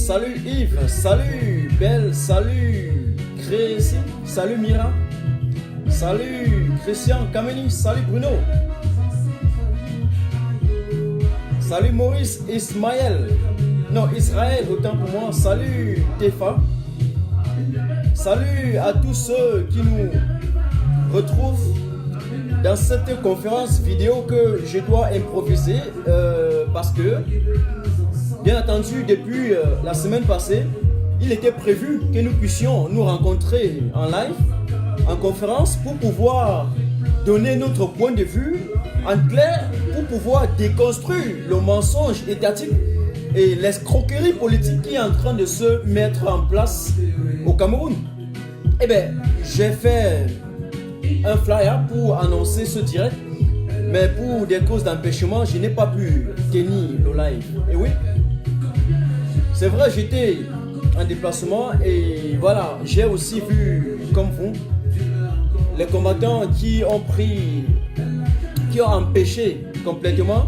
salut Yves, salut Belle, salut Crécy, salut Mira, salut Christian, Kameni, salut Bruno, salut Maurice, Ismaël, non Israël autant pour moi, salut Tefa, salut à tous ceux qui nous retrouvent dans cette conférence vidéo que je dois improviser parce que bien entendu depuis la semaine passée il était prévu que nous puissions nous rencontrer en live en conférence pour pouvoir donner notre point de vue en clair, pour pouvoir déconstruire le mensonge étatique et l'escroquerie politique qui est en train de se mettre en place au Cameroun. Eh bien, j'ai fait un flyer pour annoncer ce direct, mais pour des causes d'empêchement, je n'ai pas pu tenir le live. Et oui, c'est vrai, j'étais en déplacement et voilà, j'ai aussi vu, comme vous, les combattants qui ont empêché complètement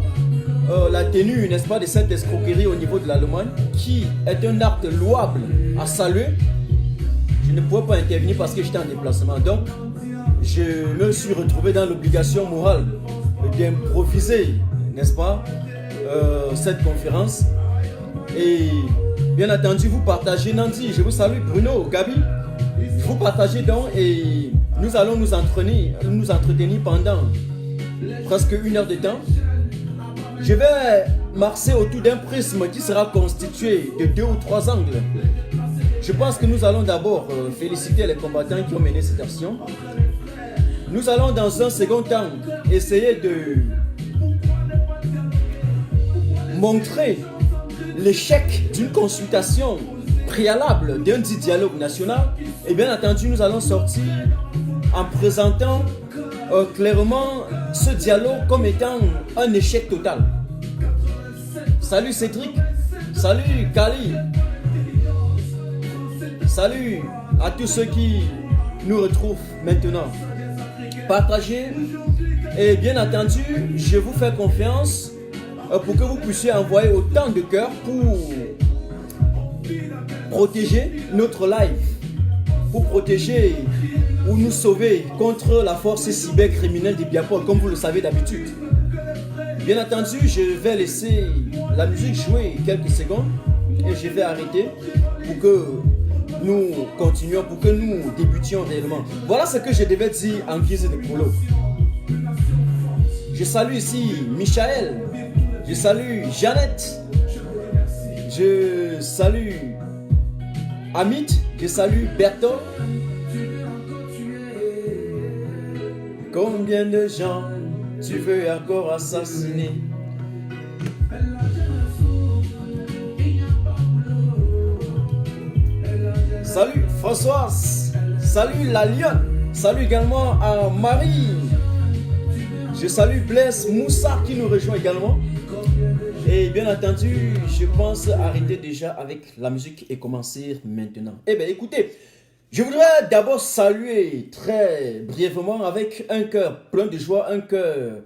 la tenue, n'est-ce pas, de cette escroquerie au niveau de l'Allemagne, qui est un acte louable à saluer. Je ne pouvais pas intervenir parce que j'étais en déplacement. Donc, je me suis retrouvé dans l'obligation morale d'improviser, n'est-ce pas, cette conférence. Et bien entendu, vous partagez Nancy, je vous salue Bruno, Gabi. Vous partagez donc et nous allons nous entretenir pendant presque 1 heure de temps. Je vais marcher autour d'un prisme qui sera constitué de 2 ou 3 angles. Je pense que nous allons d'abord féliciter les combattants qui ont mené cette action. Nous allons dans un second temps essayer de montrer l'échec d'une consultation préalable d'un dit dialogue national. Et bien entendu, nous allons sortir en présentant clairement ce dialogue comme étant un échec total. Salut Cédric, salut Kali, salut à tous ceux qui nous retrouvent maintenant. Partagez et bien entendu, je vous fais confiance pour que vous puissiez envoyer autant de cœurs pour protéger notre live, pour protéger ou nous sauver contre la force cybercriminelle de Biapol, comme vous le savez d'habitude. Bien entendu, je vais laisser la musique jouer quelques secondes et je vais arrêter pour que nous continuions, pour que nous débutions réellement. Voilà ce que je devais dire en guise de prologue. Je salue ici Michael, je salue Jeannette, je salue Amit, je salue Berthaud. Combien de gens tu veux encore assassiner? Salut Françoise, salut la Lionne, salut également à Marie. Je salue Blaise Moussa qui nous rejoint également. Et bien entendu, je pense arrêter déjà avec la musique et commencer maintenant. Eh bien écoutez, je voudrais d'abord saluer très brièvement avec un cœur plein de joie, un cœur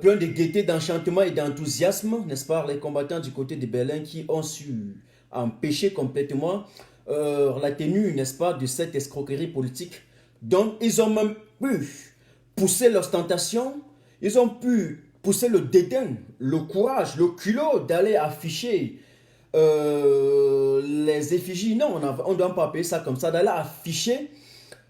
plein de gaieté, d'enchantement et d'enthousiasme, n'est-ce pas, les combattants du côté de Berlin qui ont su empêcher complètement la tenue, n'est-ce pas, de cette escroquerie politique. Donc ils ont même pu pousser l'ostentation, ils ont pu pousser le dédain, le courage, le culot d'aller afficher les effigies. Non, on ne doit pas appeler ça comme ça, d'aller afficher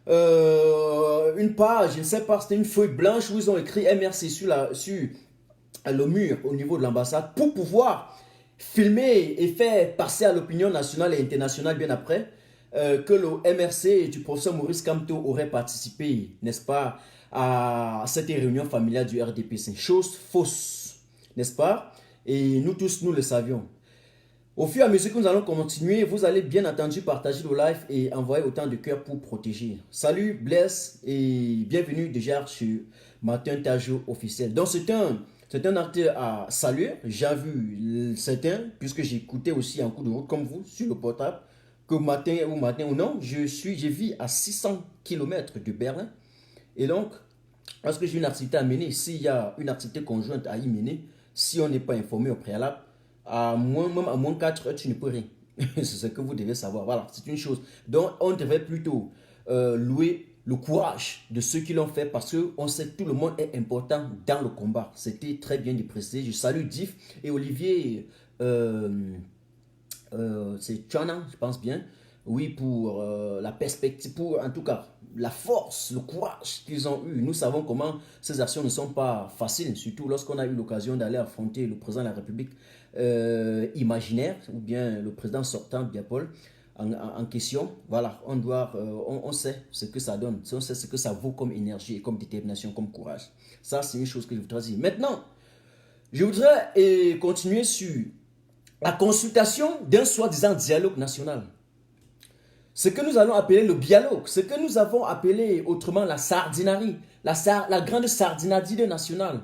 une page, je ne sais pas, c'était une feuille blanche où ils ont écrit MRC sur le mur au niveau de l'ambassade pour pouvoir filmer et faire passer à l'opinion nationale et internationale bien après que le MRC du professeur Maurice Kamto aurait participé, n'est-ce pas, à cette réunion familiale du RDPC. Chose fausse, n'est-ce pas? Et nous tous, nous le savions. Au fur et à mesure que nous allons continuer, vous allez bien entendu partager le live et envoyer autant de cœurs pour protéger. Salut Blaise et bienvenue déjà sur Martin Tajo officiel. Donc c'est un acte à saluer. J'ai vu certains, puisque j'écoutais aussi en coup de route comme vous sur le portable, que matin ou non, je vis à 600 km de Berlin. Et donc, lorsque j'ai une activité à mener, s'il y a une activité conjointe à y mener, si on n'est pas informé au préalable, à moins 4 heures, tu ne peux rien. C'est ce que vous devez savoir. Voilà, c'est une chose. Donc, on devait plutôt louer le courage de ceux qui l'ont fait parce qu'on sait que tout le monde est important dans le combat. C'était très bien de préciser. Je salue Diff et Olivier, c'est Chana, je pense bien. Oui, pour la perspective, pour en tout cas la force, le courage qu'ils ont eu. Nous savons comment ces actions ne sont pas faciles, surtout lorsqu'on a eu l'occasion d'aller affronter le président de la République imaginaire ou bien le président sortant, Biapol, en question. Voilà, on sait ce que ça donne, on sait ce que ça vaut comme énergie et comme détermination, comme courage. Ça, c'est une chose que je voudrais dire. Maintenant, je voudrais continuer sur la consultation d'un soi-disant dialogue national. Ce que nous allons appeler le dialogue, ce que nous avons appelé autrement la sardinari, la grande sardinadie nationale,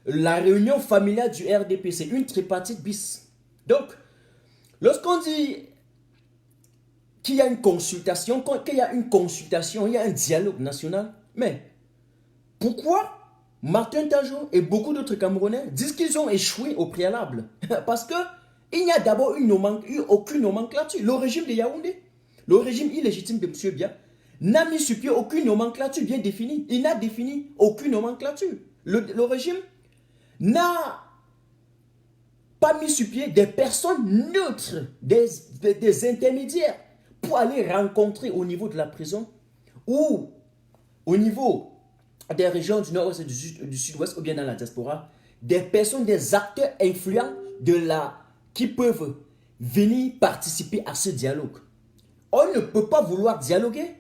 la réunion familiale du RDP, c'est une tripartite bis. Donc, lorsqu'on dit qu'il y a une consultation, il y a un dialogue national, mais pourquoi Martin Tajo et beaucoup d'autres Camerounais disent qu'ils ont échoué au préalable? Parce que il n'y a d'abord aucune nomenclature. Le régime de Yaoundé, le régime illégitime de M. Bia, n'a mis sur pied aucune nomenclature bien définie. Il n'a défini aucune nomenclature. Le régime n'a pas mis sur pied des personnes neutres, des intermédiaires pour aller rencontrer au niveau de la prison ou au niveau des régions du nord-ouest et du sud-ouest ou bien dans la diaspora, des personnes, des acteurs influents qui peuvent venir participer à ce dialogue. On ne peut pas vouloir dialoguer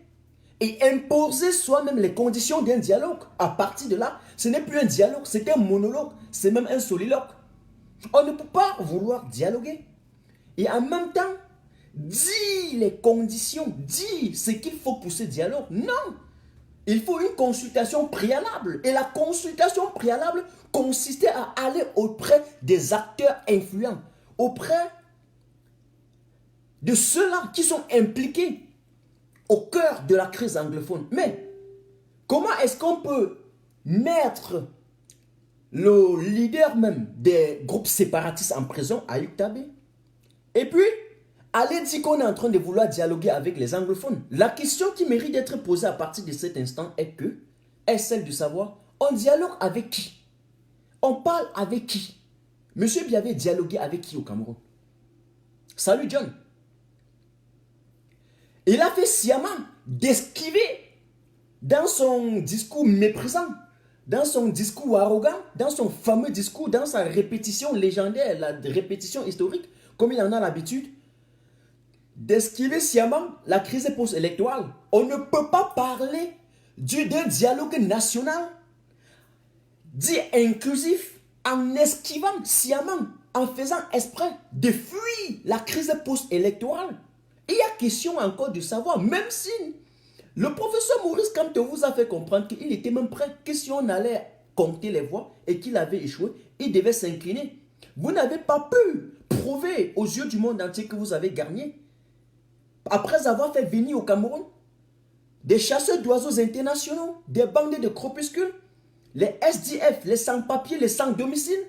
et imposer soi-même les conditions d'un dialogue. À partir de là, ce n'est plus un dialogue, c'est un monologue, c'est même un soliloque. On ne peut pas vouloir dialoguer et en même temps dire les conditions, dire ce qu'il faut pour ce dialogue. Non, il faut une consultation préalable. Et la consultation préalable consistait à aller auprès des acteurs influents, auprès de ceux-là qui sont impliqués au cœur de la crise anglophone. Mais comment est-ce qu'on peut mettre le leader même des groupes séparatistes en prison, Ayuk Tabé, et puis aller dire qu'on est en train de vouloir dialoguer avec les anglophones? La question qui mérite d'être posée à partir de cet instant est celle de savoir, on dialogue avec qui? On parle avec qui? Monsieur Bia avait dialogué avec qui au Cameroun? Salut John. Il a fait sciemment d'esquiver dans son discours méprisant, dans son discours arrogant, dans son fameux discours, dans sa répétition légendaire, la répétition historique, comme il en a l'habitude, d'esquiver sciemment la crise post-électorale. On ne peut pas parler d'un dialogue national dit inclusif en esquivant sciemment, en faisant exprès de fuir la crise post-électorale. Il y a question encore de savoir, même si le professeur Maurice Kamto vous a fait comprendre qu'il était même prêt, que si on allait compter les voix et qu'il avait échoué, il devait s'incliner. Vous n'avez pas pu prouver aux yeux du monde entier que vous avez gagné. Après avoir fait venir au Cameroun des chasseurs d'oiseaux internationaux, des bandes de crépuscules, les SDF, les sans-papiers, les sans-domicile,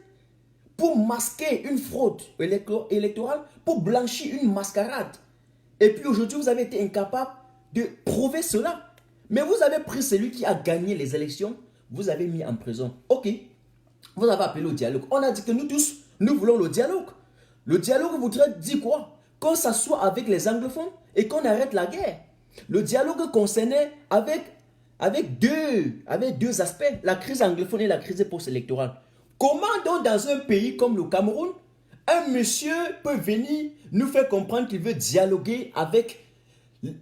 pour masquer une fraude électorale, pour blanchir une mascarade. Et puis aujourd'hui, vous avez été incapable de prouver cela. Mais vous avez pris celui qui a gagné les élections, vous avez mis en prison. Ok, vous avez appelé au dialogue. On a dit que nous tous, nous voulons le dialogue. Le dialogue voudrait dire quoi? Qu'on s'assoie avec les anglophones et qu'on arrête la guerre. Le dialogue concernait avec deux aspects, la crise anglophone et la crise post-électorale. Comment donc dans un pays comme le Cameroun, un monsieur peut venir nous faire comprendre qu'il veut dialoguer avec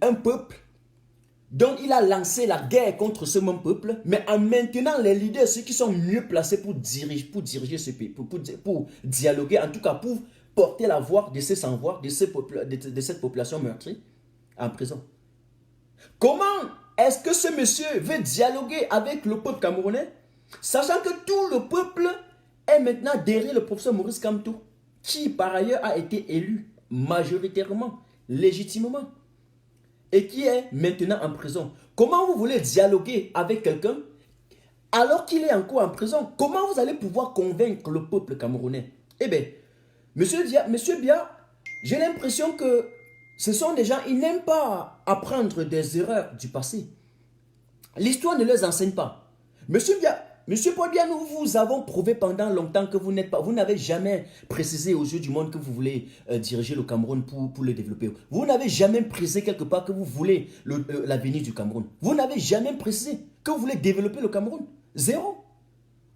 un peuple dont il a lancé la guerre contre ce même peuple, mais en maintenant les leaders, ceux qui sont mieux placés pour diriger ce pays, pour dialoguer, en tout cas pour porter la voix de ces sans-voix, de cette population meurtrie en prison. Comment est-ce que ce monsieur veut dialoguer avec le peuple camerounais, sachant que tout le peuple est maintenant derrière le professeur Maurice Kamto, qui par ailleurs a été élu majoritairement, légitimement, et qui est maintenant en prison? Comment vous voulez dialoguer avec quelqu'un alors qu'il est encore en prison? Comment vous allez pouvoir convaincre le peuple camerounais? Eh bien, monsieur Bia, j'ai l'impression que ce sont des gens, ils n'aiment pas apprendre des erreurs du passé. L'histoire ne les enseigne pas. Monsieur Paul Biya, nous vous avons prouvé pendant longtemps que vous n'avez jamais précisé aux yeux du monde que vous voulez diriger le Cameroun pour le développer. Vous n'avez jamais précisé quelque part que vous voulez l'avenir du Cameroun. Vous n'avez jamais précisé que vous voulez développer le Cameroun. Zéro.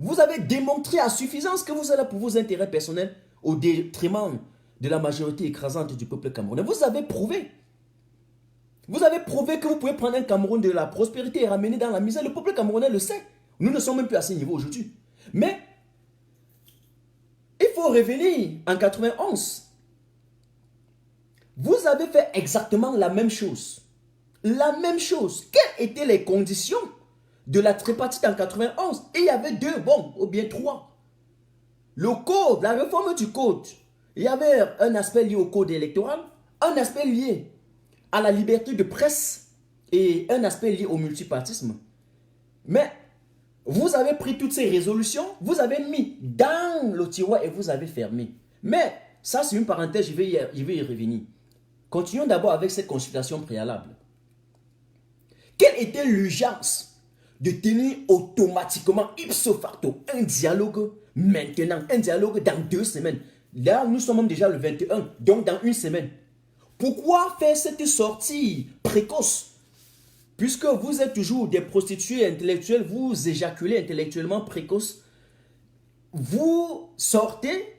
Vous avez démontré à suffisance que vous êtes là pour vos intérêts personnels au détriment de la majorité écrasante du peuple camerounais. Vous avez prouvé. Vous avez prouvé que vous pouvez prendre un Cameroun de la prospérité et ramener dans la misère. Le peuple camerounais le sait. Nous ne sommes même plus à ce niveau aujourd'hui. Mais, il faut revenir en 91. Vous avez fait exactement la même chose. La même chose. Quelles étaient les conditions de la tripartite en 91? Et il y avait deux, bon, ou bien trois. Le code, la réforme du code. Il y avait un aspect lié au code électoral, un aspect lié à la liberté de presse et un aspect lié au multipartisme. Mais vous avez pris toutes ces résolutions, vous avez mis dans le tiroir et vous avez fermé. Mais ça, c'est une parenthèse, je vais y revenir. Continuons d'abord avec cette consultation préalable. Quelle était l'urgence de tenir automatiquement, ipso facto, un dialogue maintenant, un dialogue dans 2 semaines? Là, nous sommes déjà le 21, donc dans 1 semaine. Pourquoi faire cette sortie précoce? Puisque vous êtes toujours des prostituées intellectuelles, vous éjaculez intellectuellement précoce, vous sortez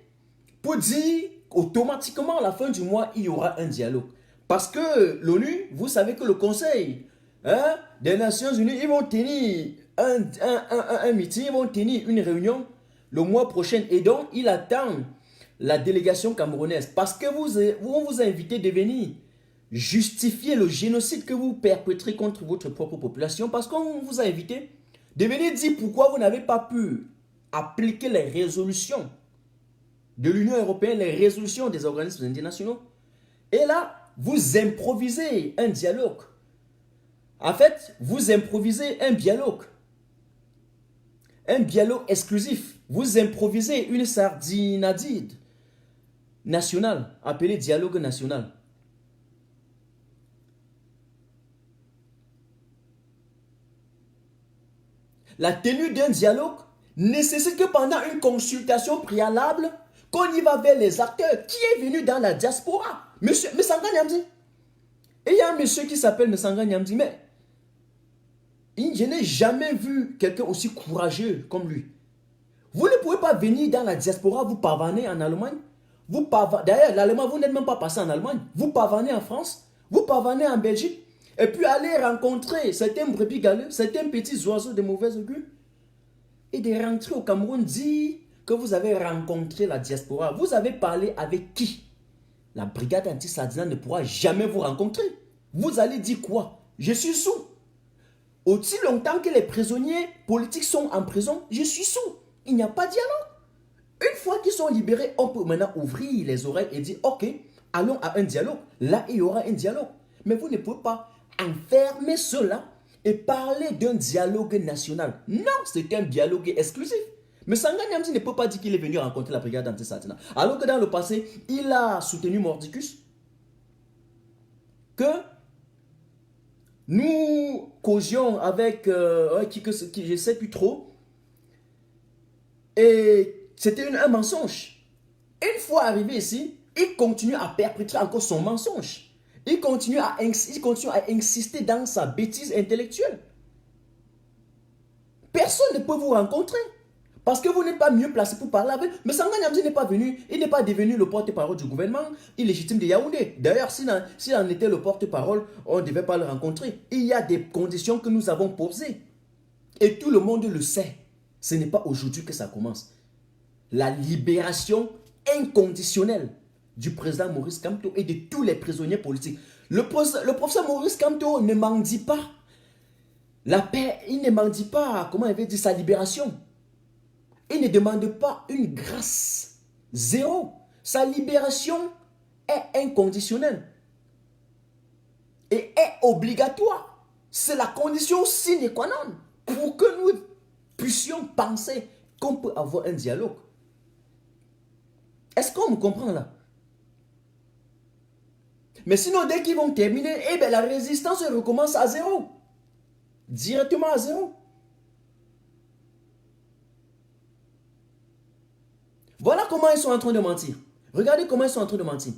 pour dire automatiquement à la fin du mois, il y aura un dialogue. Parce que l'ONU, vous savez que le Conseil des Nations Unies, ils vont tenir un meeting, ils vont tenir une réunion le mois prochain. Et donc, il attend la délégation camerounaise. Parce que vous invitez de venir justifier le génocide que vous perpétrez contre votre propre population. Parce qu'on vous a invité de venir dire pourquoi vous n'avez pas pu appliquer les résolutions de l'Union européenne, les résolutions des organismes internationaux. Et là, vous improvisez un dialogue. En fait, vous improvisez un dialogue exclusif. Vous improvisez une sardinadide nationale, appelée dialogue national. La tenue d'un dialogue nécessite que pendant une consultation préalable, qu'on y va vers les acteurs. Qui est venu dans la diaspora? Monsieur Messanga Nyamdi. Et il y a un monsieur qui s'appelle Messanga Nyamdi, mais je n'ai jamais vu quelqu'un aussi courageux comme lui. Vous ne pouvez pas venir dans la diaspora, vous pavaner en Allemagne. D'ailleurs, l'Allemand, vous n'êtes même pas passé en Allemagne. Vous pavanez en France, vous pavanez en Belgique. Et puis aller rencontrer certains brebis galeux, certains petits oiseaux de mauvaise augure. Et de rentrer au Cameroun, dire que vous avez rencontré la diaspora. Vous avez parlé avec qui? La brigade anti-Sardina ne pourra jamais vous rencontrer. Vous allez dire quoi? Je suis sous. Aussi longtemps que les prisonniers politiques sont en prison, je suis sous. Il n'y a pas de dialogue. Une fois qu'ils sont libérés, on peut maintenant ouvrir les oreilles et dire, ok, allons à un dialogue. Là, il y aura un dialogue. Mais vous ne pouvez pas enfermer cela et parler d'un dialogue national. Non, c'est un dialogue exclusif. Mais Sanga Nyamdi ne peut pas dire qu'il est venu rencontrer la brigade anti-Sardina. Alors que dans le passé, il a soutenu Mordicus. Que nous causions avec qui je ne sais plus trop. Et c'était un mensonge. Une fois arrivé ici, il continue à perpétrer encore son mensonge. Il continue à insister dans sa bêtise intellectuelle. Personne ne peut vous rencontrer. Parce que vous n'êtes pas mieux placé pour parler avec. Mais Sanga Nyamdi n'est pas venu. Il n'est pas devenu le porte-parole du gouvernement illégitime de Yaoundé. D'ailleurs, s'il en était le porte-parole, on ne devait pas le rencontrer. Il y a des conditions que nous avons posées. Et tout le monde le sait. Ce n'est pas aujourd'hui que ça commence. La libération inconditionnelle du président Maurice Kamto et de tous les prisonniers politiques. Le professeur Maurice Kamto ne mendie pas la paix, il ne mendie pas, comment il veut dire, sa libération. Il ne demande pas une grâce. Zéro. Sa libération est inconditionnelle. Et est obligatoire. C'est la condition sine qua non pour que nous puissions penser qu'on peut avoir un dialogue. Est-ce qu'on me comprend là? Mais sinon, dès qu'ils vont terminer, eh bien, la résistance recommence à zéro. Directement à zéro. Voilà comment ils sont en train de mentir. Regardez comment ils sont en train de mentir.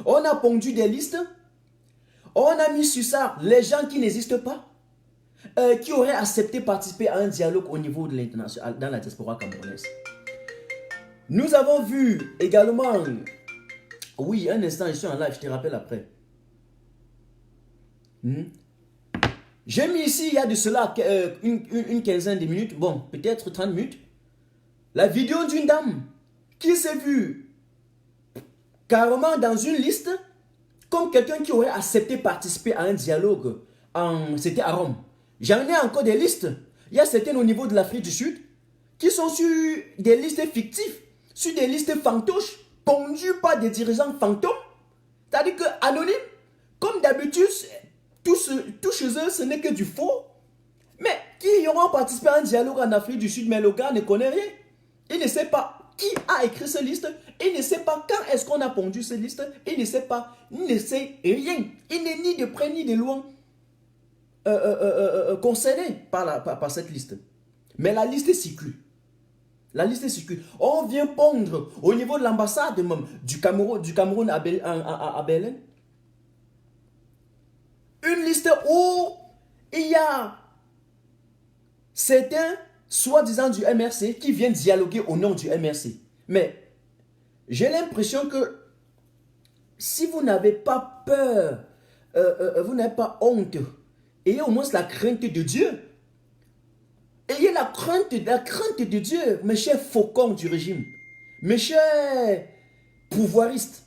On a pondu des listes. On a mis sur ça les gens qui n'existent pas. Qui auraient accepté de participer à un dialogue au niveau de l'international, dans la diaspora camerounaise. Nous avons vu également... Oui, un instant, je suis en live, je te rappelle après. J'ai mis ici, il y a de cela une quinzaine de minutes, bon, peut-être 30 minutes, la vidéo d'une dame qui s'est vue carrément dans une liste comme quelqu'un qui aurait accepté de participer à un dialogue. C'était à Rome. J'en ai encore des listes. Il y a certaines au niveau de l'Afrique du Sud qui sont sur des listes fictives, sur des listes fantoches, pondues par des dirigeants fantômes. C'est-à-dire que anonymes, comme d'habitude, tout chez eux, ce n'est que du faux. Mais qui auront participé à un dialogue en Afrique du Sud, mais le gars ne connaît rien. Il ne sait pas qui a écrit cette liste. Il ne sait pas quand est-ce qu'on a pondu cette liste. Il ne sait pas, il ne sait rien. Il n'est ni de près ni de loin concerné par cette liste. Mais la liste circule. La liste circule. On vient pondre au niveau de l'ambassade du Cameroun à Berlin. Une liste où il y a certains, soi-disant du MRC, qui viennent dialoguer au nom du MRC. Mais j'ai l'impression que si vous n'avez pas peur, vous n'avez pas honte, ayez au moins la crainte de Dieu. Ayez la crainte de Dieu, mes chers faucons du régime, mes chers pouvoiristes,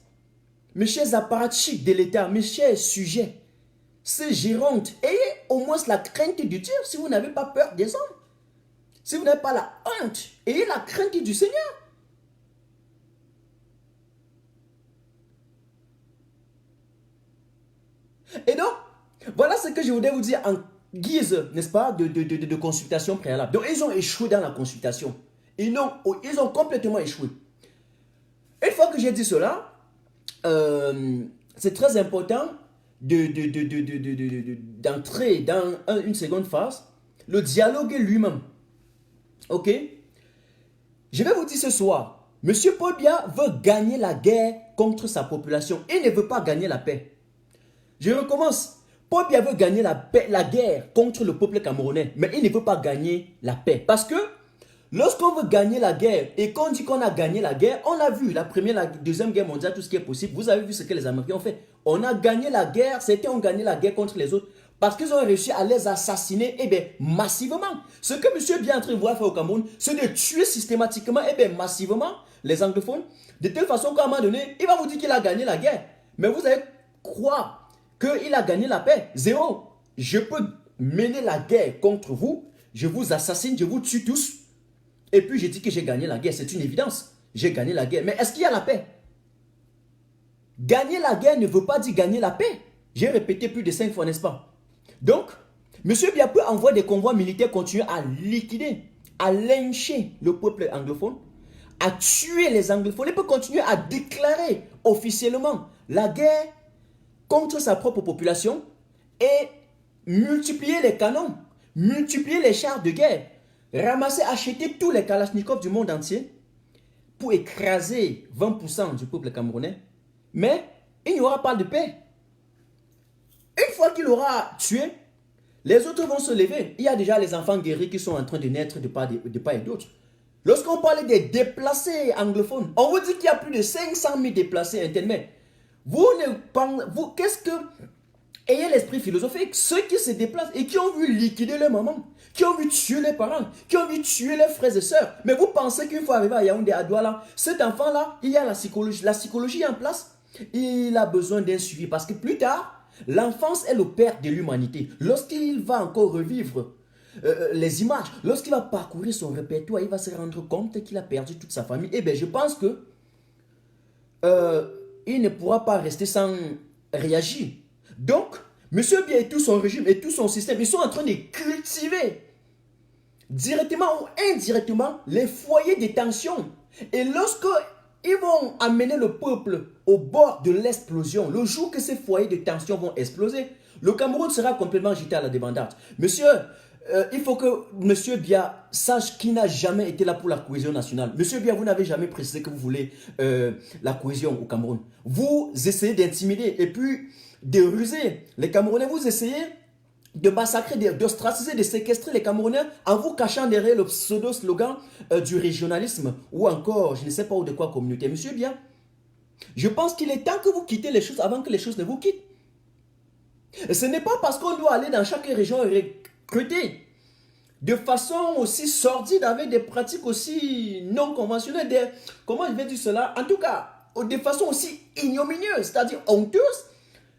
mes chers apparatchiks de l'État, mes chers sujets, ces gérontes. Ayez au moins la crainte de Dieu si vous n'avez pas peur des hommes. Si vous n'avez pas la honte, ayez la crainte du Seigneur. Et donc, voilà ce que je voulais vous dire en guise, n'est-ce pas, de consultation préalable. Donc, ils ont échoué dans la consultation. Ils ont complètement échoué. Une fois que j'ai dit cela, c'est très important d'entrer dans une seconde phase, le dialogue lui-même. Ok? Je vais vous dire ce soir, M. Paul Biya veut gagner la guerre contre sa population. Il ne veut pas gagner la paix. Je recommence. Paul Biya veut gagner la guerre contre le peuple camerounais, mais il ne veut pas gagner la paix. Parce que lorsqu'on veut gagner la guerre et qu'on dit qu'on a gagné la guerre, on a vu la première, la deuxième guerre mondiale, tout ce qui est possible. Vous avez vu ce que les Américains ont fait. On a gagné la guerre, c'était on gagné la guerre contre les autres. Parce qu'ils ont réussi à les assassiner, eh bien, massivement. Ce que M. Biya est en train de vouloir faire au Cameroun, c'est de tuer systématiquement, eh bien, massivement, les anglophones. De telle façon qu'à un moment donné, il va vous dire qu'il a gagné la guerre. Mais vous allez croire qu'il a gagné la paix. Zéro. Je peux mener la guerre contre vous, je vous assassine, je vous tue tous. Et puis je dis que j'ai gagné la guerre, c'est une évidence. J'ai gagné la guerre. Mais est-ce qu'il y a la paix? Gagner la guerre ne veut pas dire gagner la paix. J'ai répété plus de 5 fois, n'est-ce pas? Donc, M. Biya peut envoyer des convois militaires continuer à liquider, à lyncher le peuple anglophone, à tuer les anglophones. Il peut continuer à déclarer officiellement la guerre contre sa propre population et multiplier les canons, multiplier les chars de guerre, ramasser, acheter tous les Kalachnikovs du monde entier pour écraser 20% du peuple camerounais. Mais il n'y aura pas de paix. Une fois qu'il aura tué, les autres vont se lever. Il y a déjà les enfants guéris qui sont en train de naître de part et d'autre. Lorsqu'on parle des déplacés anglophones, on vous dit qu'il y a plus de 500 000 déplacés internes. Mais qu'est-ce que... Ayez l'esprit philosophique. Ceux qui se déplacent et qui ont vu liquider leur maman, qui ont vu tuer les parents, qui ont vu tuer leurs frères et sœurs. Mais vous pensez qu'il faut arriver à Yaoundé, à Douala, cet enfant-là, il y a la psychologie en place. Il a besoin d'un suivi parce que plus tard, l'enfance est le père de l'humanité. Lorsqu'il va encore revivre les images, lorsqu'il va parcourir son répertoire, il va se rendre compte qu'il a perdu toute sa famille. Eh bien, je pense que il ne pourra pas rester sans réagir. Donc, M. Biya et tout son régime et tout son système, ils sont en train de cultiver directement ou indirectement les foyers de tension. Et lorsque ils vont amener le peuple au bord de l'explosion. Le jour que ces foyers de tension vont exploser, le Cameroun sera complètement jeté à la débandade. Monsieur, il faut que Monsieur Biya sache qu'il n'a jamais été là pour la cohésion nationale. Monsieur Biya, vous n'avez jamais précisé que vous voulez la cohésion au Cameroun. Vous essayez d'intimider et puis de ruser les Camerounais. Vous essayez de massacrer, d'ostraciser, de séquestrer les Camerounais en vous cachant derrière le pseudo-slogan du régionalisme ou encore, je ne sais pas où de quoi communauté. Monsieur Biya, je pense qu'il est temps que vous quittez les choses avant que les choses ne vous quittent. Et ce n'est pas parce qu'on doit aller dans chaque région et recruter de façon aussi sordide avec des pratiques aussi non conventionnelles, comment je vais dire cela, en tout cas, de façon aussi ignominieuse, c'est-à-dire honteuse,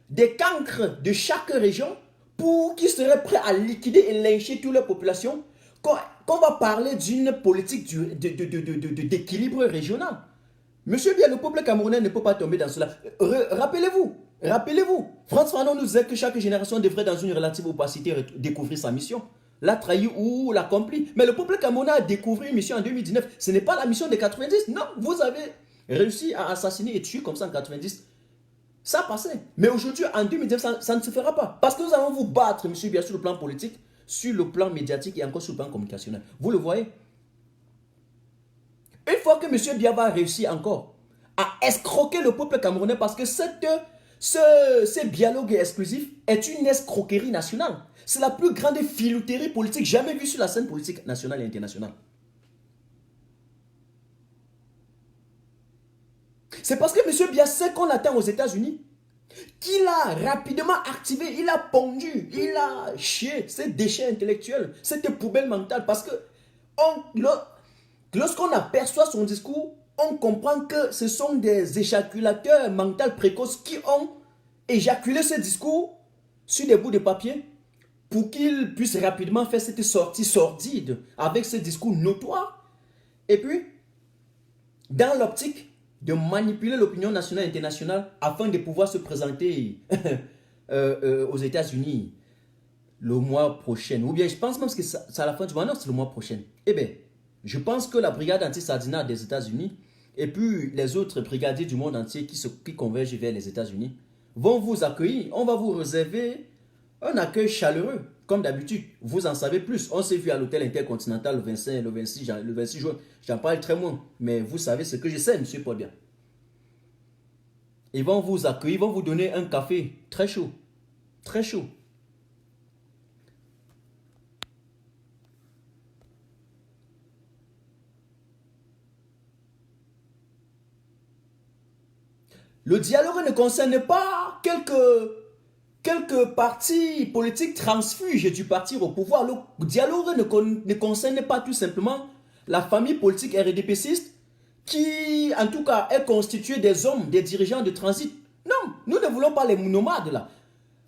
des cancres de chaque région pour qui seraient prêts à liquider et lyncher toute la population, qu'on va parler d'une politique d'équilibre régional. Monsieur Biya, le peuple camerounais ne peut pas tomber dans cela. Rappelez-vous, Frantz Fanon nous disait que chaque génération devrait dans une relative opacité découvrir sa mission. L'a trahi ou l'accompli. Mais le peuple camerounais a découvert une mission en 2019. Ce n'est pas la mission de 90. Non, vous avez réussi à assassiner et tuer comme ça en 90. Ça passait. Mais aujourd'hui, en 2019, ça ne se fera pas. Parce que nous allons vous battre, monsieur Biya, sur le plan politique, sur le plan médiatique et encore sur le plan communicationnel. Vous le voyez? Une fois que monsieur Biya va réussir encore à escroquer le peuple camerounais parce que ce dialogue exclusif est une escroquerie nationale. C'est la plus grande filouterie politique jamais vue sur la scène politique nationale et internationale. C'est parce que M. Biya sait qu'on attend aux États-Unis qu'il a rapidement activé, il a pondu, il a chié ces déchets intellectuels, cette poubelle mentale. Parce que lorsqu'on aperçoit son discours, on comprend que ce sont des éjaculateurs mentaux précoces qui ont éjaculé ce discours sur des bouts de papier pour qu'ils puissent rapidement faire cette sortie sordide avec ce discours notoire. Et puis, dans l'optique de manipuler l'opinion nationale et internationale afin de pouvoir se présenter aux États-Unis le mois prochain. Ou bien, je pense même que c'est à la fin du mois, non, c'est le mois prochain. Eh bien, je pense que la brigade anti-Sardina des États-Unis et puis les autres brigadiers du monde entier qui convergent vers les États-Unis vont vous accueillir. On va vous réserver un accueil chaleureux, comme d'habitude. Vous en savez plus. On s'est vu à l'hôtel intercontinental le 26 juin. J'en parle très moins. Mais vous savez ce que je sais, monsieur Paul Biya. Ils vont vous accueillir, ils vont vous donner un café très chaud. Très chaud. Le dialogue ne concerne pas quelques partis politiques transfuges du parti au pouvoir. Le dialogue ne concerne pas tout simplement la famille politique RDPCiste qui, en tout cas, est constituée des hommes, des dirigeants de transit. Non, nous ne voulons pas les nomades là.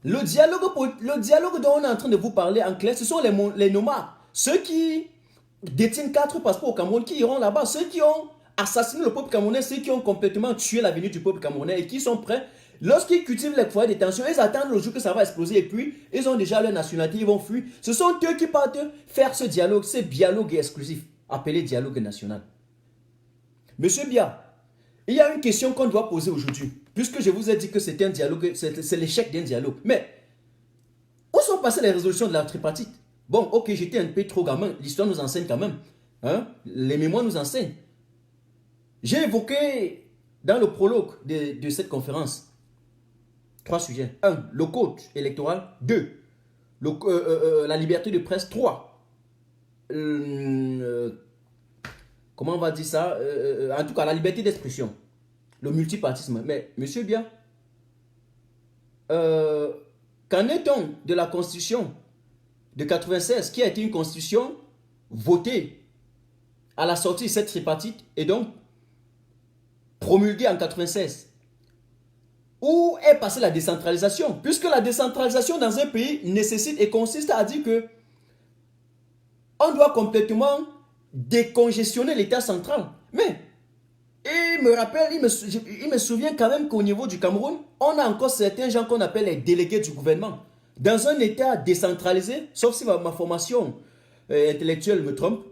Le dialogue dont on est en train de vous parler en clair, ce sont les nomades. Ceux qui détiennent 4 passeports au Cameroun, qui iront là-bas. Ceux qui ont assassiné le peuple camerounais, ceux qui ont complètement tué l'avenir du peuple camerounais et qui sont prêts. Lorsqu'ils cultivent les foyers de tension, ils attendent le jour que ça va exploser et puis ils ont déjà leur nationalité, ils vont fuir. Ce sont eux qui partent faire ce dialogue exclusif, appelé dialogue national. Monsieur Biya, il y a une question qu'on doit poser aujourd'hui, puisque je vous ai dit que c'était un dialogue, c'est l'échec d'un dialogue. Mais où sont passées les résolutions de la tripartite? Bon, ok, j'étais un peu trop gamin, l'histoire nous enseigne quand même. Hein? Les mémoires nous enseignent. J'ai évoqué dans le prologue de cette conférence 3 sujets. 1. Le code électoral. 2. La liberté de presse. 3. Comment on va dire ça? En tout cas, la liberté d'expression. Le multipartisme. Mais, monsieur Biya, qu'en est-on de la constitution de 96 qui a été une constitution votée à la sortie de cette tripartite et donc promulguée en 96? Où est passée la décentralisation? Puisque la décentralisation dans un pays nécessite et consiste à dire que on doit complètement décongestionner l'État central. Mais il me rappelle, il me souvient quand même qu'au niveau du Cameroun, on a encore certains gens qu'on appelle les délégués du gouvernement. Dans un État décentralisé, sauf si ma formation intellectuelle me trompe,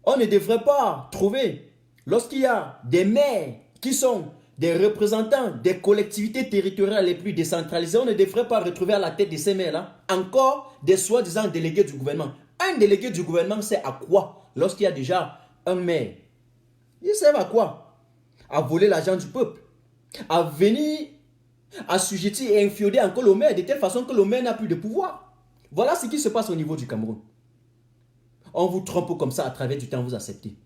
on ne devrait pas trouver, lorsqu'il y a des maires qui sont des représentants des collectivités territoriales les plus décentralisées, on ne devrait pas retrouver à la tête de ces maires-là encore des soi-disant délégués du gouvernement. Un délégué du gouvernement sert à quoi lorsqu'il y a déjà un maire? Il sert à quoi? À voler l'argent du peuple, à venir assujettir et inféoder encore le maire de telle façon que le maire n'a plus de pouvoir. Voilà ce qui se passe au niveau du Cameroun. On vous trompe comme ça à travers du temps, vous acceptez.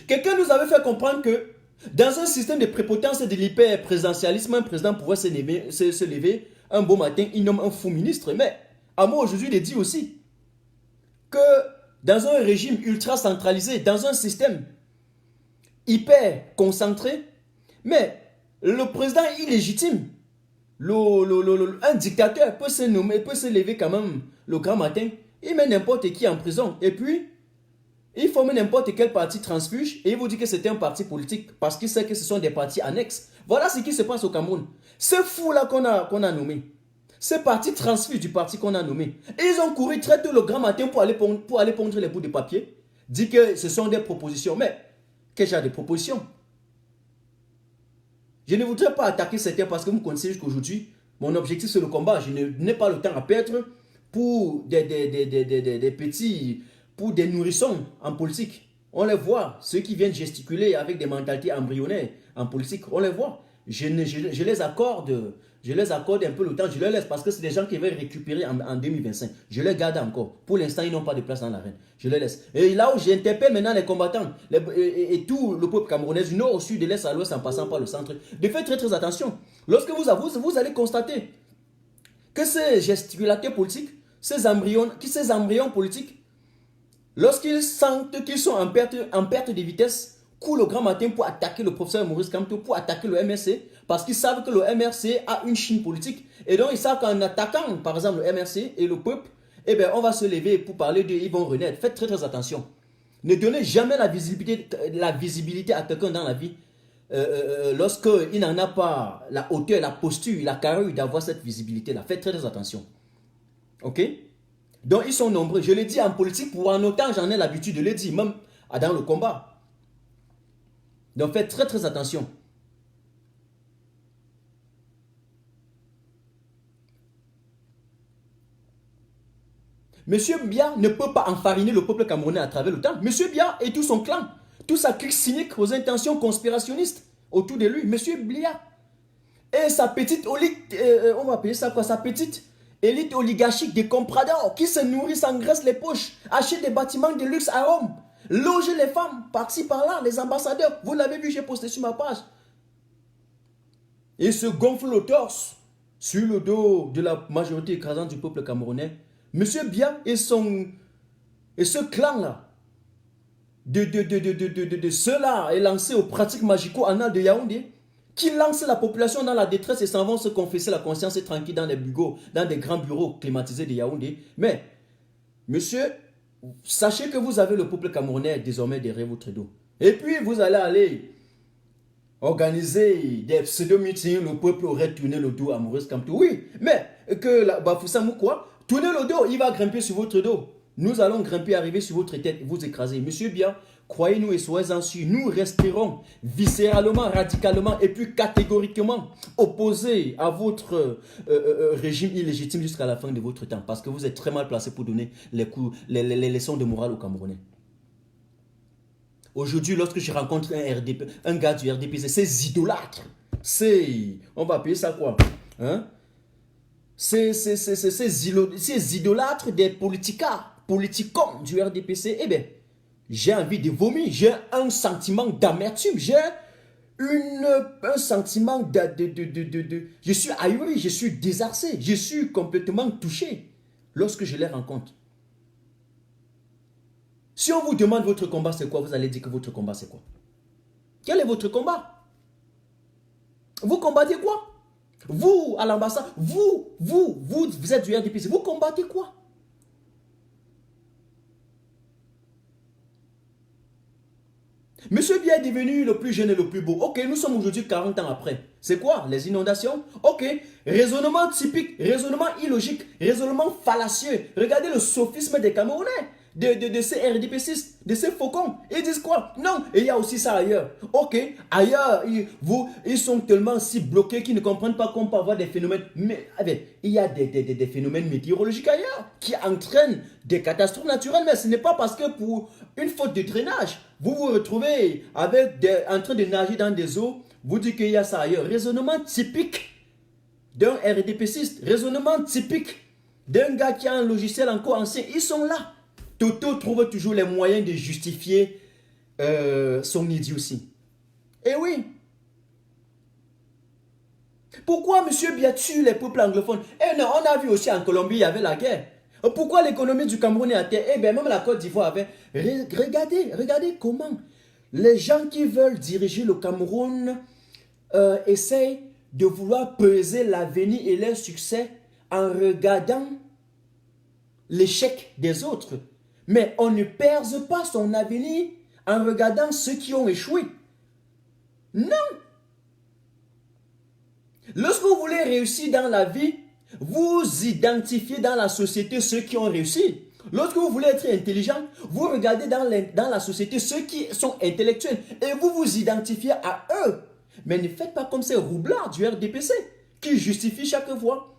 Quelqu'un nous avait fait comprendre que dans un système de prépotence et de l'hyper-présidentialisme, un président pouvait se lever un beau matin, il nomme un faux ministre. Mais à moi aujourd'hui de dire aussi que dans un régime ultra centralisé, dans un système hyper concentré, mais le président illégitime, un dictateur peut se nommer, peut se lever quand même le grand matin, il met n'importe qui en prison et puis il forme n'importe quel parti transfuge et il vous dit que c'était un parti politique parce qu'il sait que ce sont des partis annexes. Voilà ce qui se passe au Cameroun. Ce fou-là qu'on a nommé, ce parti transfuge du parti qu'on a nommé, et ils ont couru très tôt le grand matin pour aller pondre les bouts de papier, dit que ce sont des propositions. Mais quel genre de propositions? Je ne voudrais pas attaquer certains parce que vous connaissez jusqu'aujourd'hui, mon objectif c'est le combat. Je n'ai pas le temps à perdre pour des petits... pour des nourrissons en politique. On les voit, ceux qui viennent gesticuler avec des mentalités embryonnaires en politique, on les voit. Je les accorde un peu le temps, je les laisse parce que c'est des gens qui veulent récupérer en 2025. Je les garde encore. Pour l'instant, ils n'ont pas de place dans l'arène. Je les laisse. Et là où j'interpelle maintenant les combattants et tout le peuple camerounais, du nord au sud, de l'est à l'ouest, en passant par le centre, de faire très très attention. Lorsque vous allez constater que ces gesticulateurs politiques, ces embryons politiques, lorsqu'ils sentent qu'ils sont en perte de vitesse, courent le grand matin pour attaquer le professeur Maurice Kamto, pour attaquer le MRC, parce qu'ils savent que le MRC a une chine politique. Et donc, ils savent qu'en attaquant, par exemple, le MRC et le peuple, eh bien, on va se lever pour parler d'eux, ils vont renaître. Faites très très attention. Ne donnez jamais la visibilité à quelqu'un dans la vie lorsqu'il n'en a pas la hauteur, la posture, la carrure d'avoir cette visibilité-là. Faites très très attention. Ok? Donc, ils sont nombreux. Je l'ai dit en politique, pour en autant, j'en ai l'habitude de le dire, même dans le combat. Donc, faites très, très attention. Monsieur Biya ne peut pas enfariner le peuple camerounais à travers le temps. Monsieur Biya et tout son clan, tout sa clique cynique aux intentions conspirationnistes autour de lui. Monsieur Biya et sa petite on va appeler ça quoi? Sa petite élite oligarchique des compradors qui se nourrissent, s'engraissent les poches, achètent des bâtiments de luxe à Rome, logent les femmes par-ci par-là, les ambassadeurs. Vous l'avez vu, j'ai posté sur ma page. Et se gonflent le torse sur le dos de la majorité écrasante du peuple camerounais. Monsieur Biya et ce clan-là, de ceux-là est lancé aux pratiques magico-anales de Yaoundé, qui lancent la population dans la détresse et s'en vont se confesser la conscience et tranquille dans des grands bureaux climatisés de Yaoundé. Mais, monsieur, sachez que vous avez le peuple camerounais désormais derrière votre dos. Et puis, vous allez aller organiser des pseudo-meetings, le peuple aurait tourné le dos à Maurice Kamto. Oui, mais que Bafoussa Moukwa, tournez le dos, il va grimper sur votre dos. Nous allons grimper, arriver sur votre tête, vous écraser. Monsieur Biya, croyez-nous et soyez-en sûrs, nous resterons viscéralement, radicalement et puis catégoriquement opposés à votre régime illégitime jusqu'à la fin de votre temps. Parce que vous êtes très mal placé pour donner les leçons de morale aux Camerounais. Aujourd'hui, lorsque je rencontre un gars du RDP, c'est ces idolâtres. On va appeler ça quoi, hein? Ces idolâtres des politicons du RDPC, eh bien, j'ai envie de vomir, j'ai un sentiment d'amertume, j'ai un sentiment je suis ahuri, je suis désarçé, je suis complètement touché lorsque je les rencontre. Si on vous demande votre combat c'est quoi, vous allez dire que votre combat c'est quoi? Quel est votre combat? Vous combattez quoi? Vous, à l'ambassade, vous êtes du RDPC, vous combattez quoi? Monsieur Biya est devenu le plus jeune et le plus beau. Ok, nous sommes aujourd'hui 40 ans après. C'est quoi? Les inondations? Ok, raisonnement typique, raisonnement illogique, raisonnement fallacieux. Regardez le sophisme des Camerounais. de ces RDP6, de ces faucons. Ils disent quoi? Non, et il y a aussi ça ailleurs. Ok, ailleurs, ils sont tellement si bloqués qu'ils ne comprennent pas qu'on peut avoir des phénomènes. Mais il y a des phénomènes météorologiques ailleurs qui entraînent des catastrophes naturelles. Mais ce n'est pas parce que pour une faute de drainage, vous vous retrouvez en train de nager dans des eaux, vous dites qu'il y a ça ailleurs. Raisonnement typique d'un RDP6, raisonnement typique d'un gars qui a un logiciel encore ancien. Ils sont là. Toto trouve toujours les moyens de justifier son idiotie. Eh oui. Pourquoi M. Biya tue les peuples anglophones? Eh non, on a vu aussi en Colombie, il y avait la guerre. Pourquoi l'économie du Cameroun est à terre? Eh bien, même la Côte d'Ivoire avait... Regardez comment les gens qui veulent diriger le Cameroun essayent de vouloir peser l'avenir et leur succès en regardant l'échec des autres. Mais on ne perce pas son avenir en regardant ceux qui ont échoué. Non. Lorsque vous voulez réussir dans la vie, vous identifiez dans la société ceux qui ont réussi. Lorsque vous voulez être intelligent, vous regardez dans la société ceux qui sont intellectuels et vous vous identifiez à eux. Mais ne faites pas comme ces roublards du RDPC qui justifient chaque fois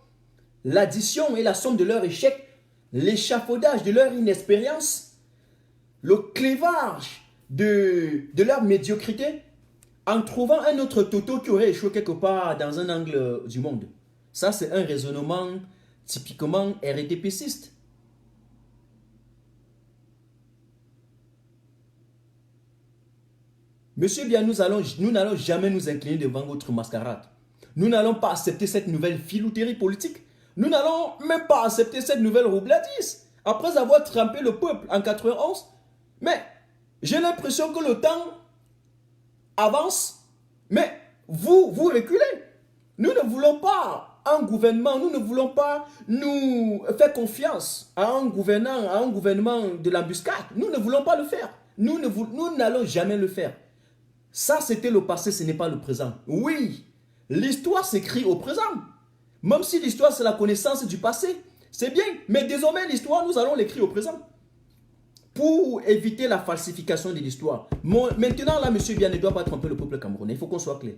l'addition et la somme de leur échec, l'échafaudage de leur inexpérience, le clivage de leur médiocrité, en trouvant un autre Toto qui aurait échoué quelque part dans un angle du monde. Ça, c'est un raisonnement typiquement RDPciste. Monsieur Biya, nous n'allons jamais nous incliner devant votre mascarade. Nous n'allons pas accepter cette nouvelle filouterie politique. Nous n'allons même pas accepter cette nouvelle roubladise. Après avoir trempé le peuple en 91, mais j'ai l'impression que le temps avance, mais vous reculez. Nous ne voulons pas un gouvernement, nous ne voulons pas nous faire confiance à un gouvernement de l'embuscade. Nous ne voulons pas le faire. Nous n'allons jamais le faire. Ça, c'était le passé, ce n'est pas le présent. Oui, l'histoire s'écrit au présent. Même si l'histoire, c'est la connaissance du passé, c'est bien. Mais désormais, l'histoire, nous allons l'écrire au présent. Pour éviter la falsification de l'histoire. Maintenant, là, M. Biya ne doit pas tromper le peuple camerounais. Il faut qu'on soit clair.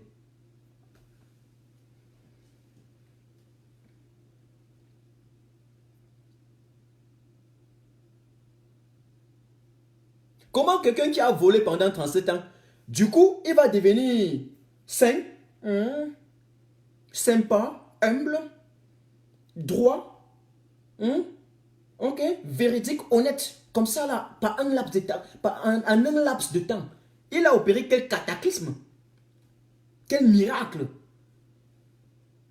Comment quelqu'un qui a volé pendant 37 ans, du coup, il va devenir sain, sympa, humble, droit, ok, véridique, honnête, comme ça là, pas un laps de temps, pas un laps de temps. Il a opéré quel cataclysme, quel miracle.